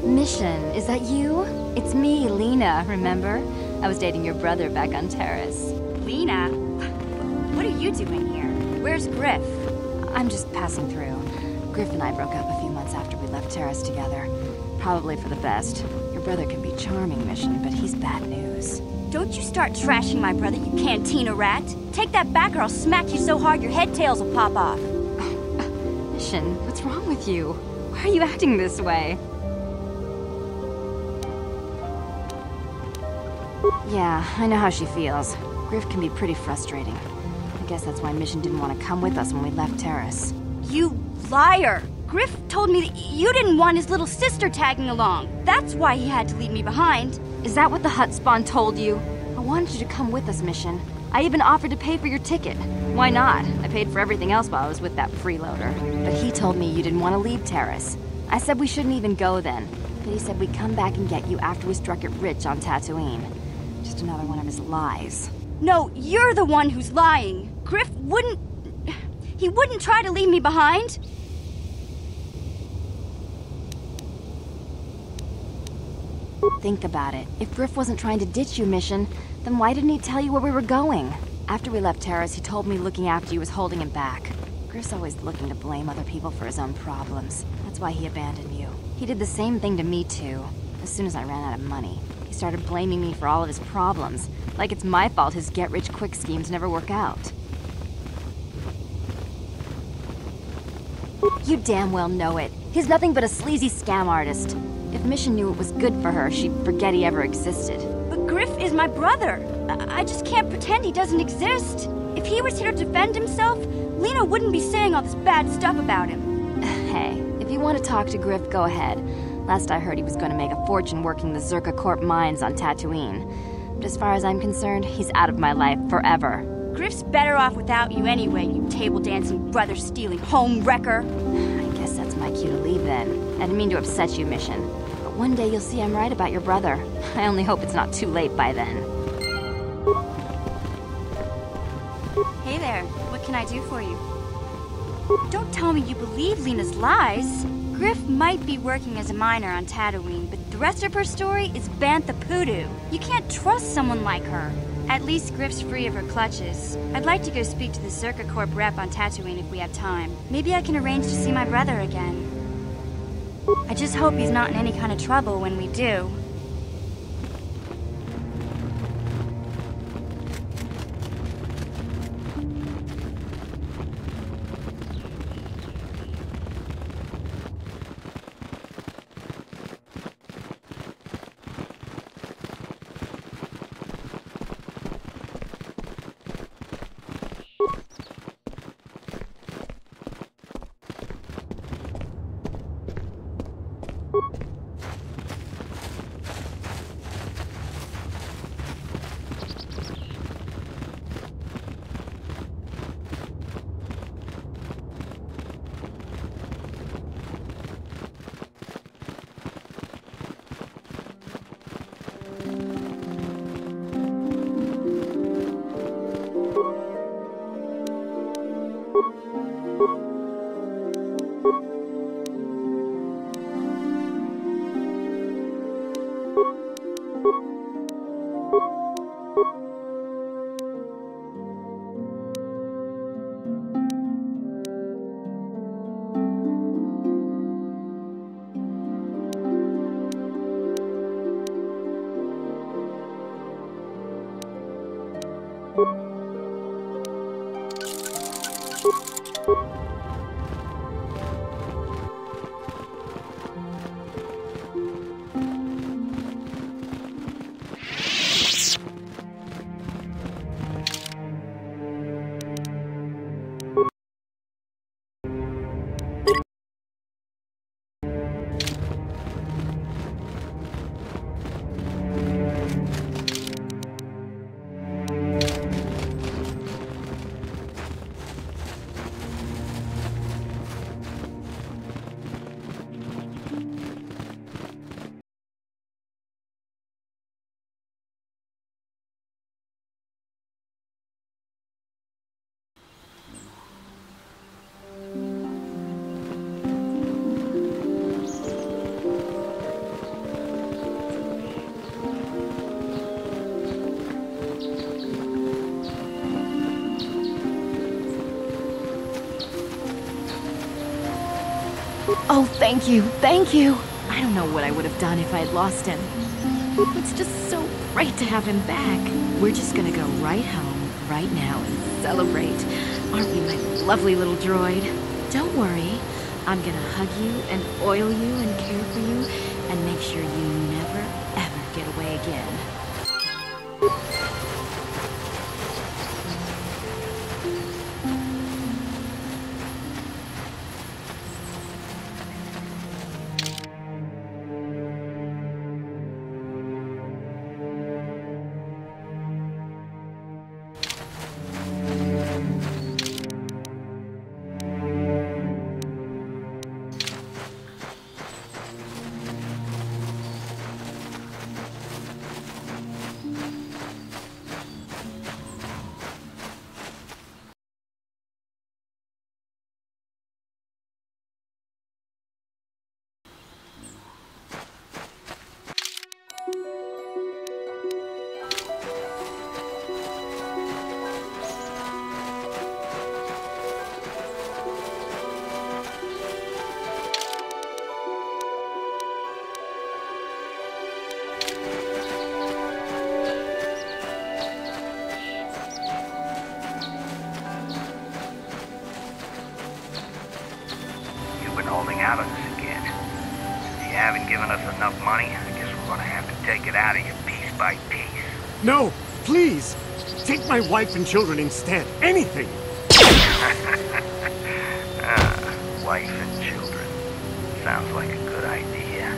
Mission, is that you? It's me, Lena, remember? I was dating your brother back on Terrace. Lena? What are you doing here? Where's Griff? I'm just passing through. Griff and I broke up a few months after we left Terrace together. Probably for the best. Your brother can be charming, Mission, but he's bad news. Don't you start trashing my brother, you cantina rat! Take that back or I'll smack you so hard your head tails will pop off! Mission, what's wrong with you? Why are you acting this way? Yeah, I know how she feels. Griff can be pretty frustrating. I guess that's why Mission didn't want to come with us when we left Terrace. You liar! Griff told me that you didn't want his little sister tagging along. That's why he had to leave me behind. Is that what the Hut Spawn told you? I wanted you to come with us, Mission. I even offered to pay for your ticket. Why not? I paid for everything else while I was with that freeloader. But he told me you didn't want to leave Terrace. I said we shouldn't even go then. But he said we'd come back and get you after we struck it rich on Tatooine. Just another one of his lies. No, you're the one who's lying. Griff wouldn't... He wouldn't try to leave me behind. Think about it. If Griff wasn't trying to ditch you, Mission, then why didn't he tell you where we were going? After we left Terrace, he told me looking after you was holding him back. Griff's always looking to blame other people for his own problems. That's why he abandoned you. He did the same thing to me, too. As soon as I ran out of money, he started blaming me for all of his problems. Like it's my fault his get-rich-quick schemes never work out. You damn well know it. He's nothing but a sleazy scam artist. If Mission knew it was good for her, she'd forget he ever existed. But Griff is my brother. I just can't pretend he doesn't exist. If he was here to defend himself, Lena wouldn't be saying all this bad stuff about him. Hey, if you want to talk to Griff, go ahead. Last I heard he was going to make a fortune working the Zerka Corp mines on Tatooine. But as far as I'm concerned, he's out of my life forever. Griff's better off without you anyway, you table-dancing, brother-stealing home wrecker. I guess that's my cue to leave then. I didn't mean to upset you, Mission. But one day you'll see I'm right about your brother. I only hope it's not too late by then. Hey there, what can I do for you? Don't tell me you believe Lena's lies. Griff might be working as a miner on Tatooine, but the rest of her story is Bantha Poodoo. You can't trust someone like her. At least Griff's free of her clutches. I'd like to go speak to the Zerka Corp rep on Tatooine if we have time. Maybe I can arrange to see my brother again. I just hope he's not in any kind of trouble when we do. Oh, thank you, thank you. I don't know what I would have done if I had lost him. It's just so great to have him back. We're just gonna go right home, right now, and celebrate. Aren't we, my lovely little droid? Don't worry. I'm gonna hug you and oil you and care for you and make sure you never, ever get away again. Holding out on us again. If you haven't given us enough money, I guess we're gonna have to take it out of you piece by piece. No, please! Take my wife and children instead. Anything! Wife and children. Sounds like a good idea.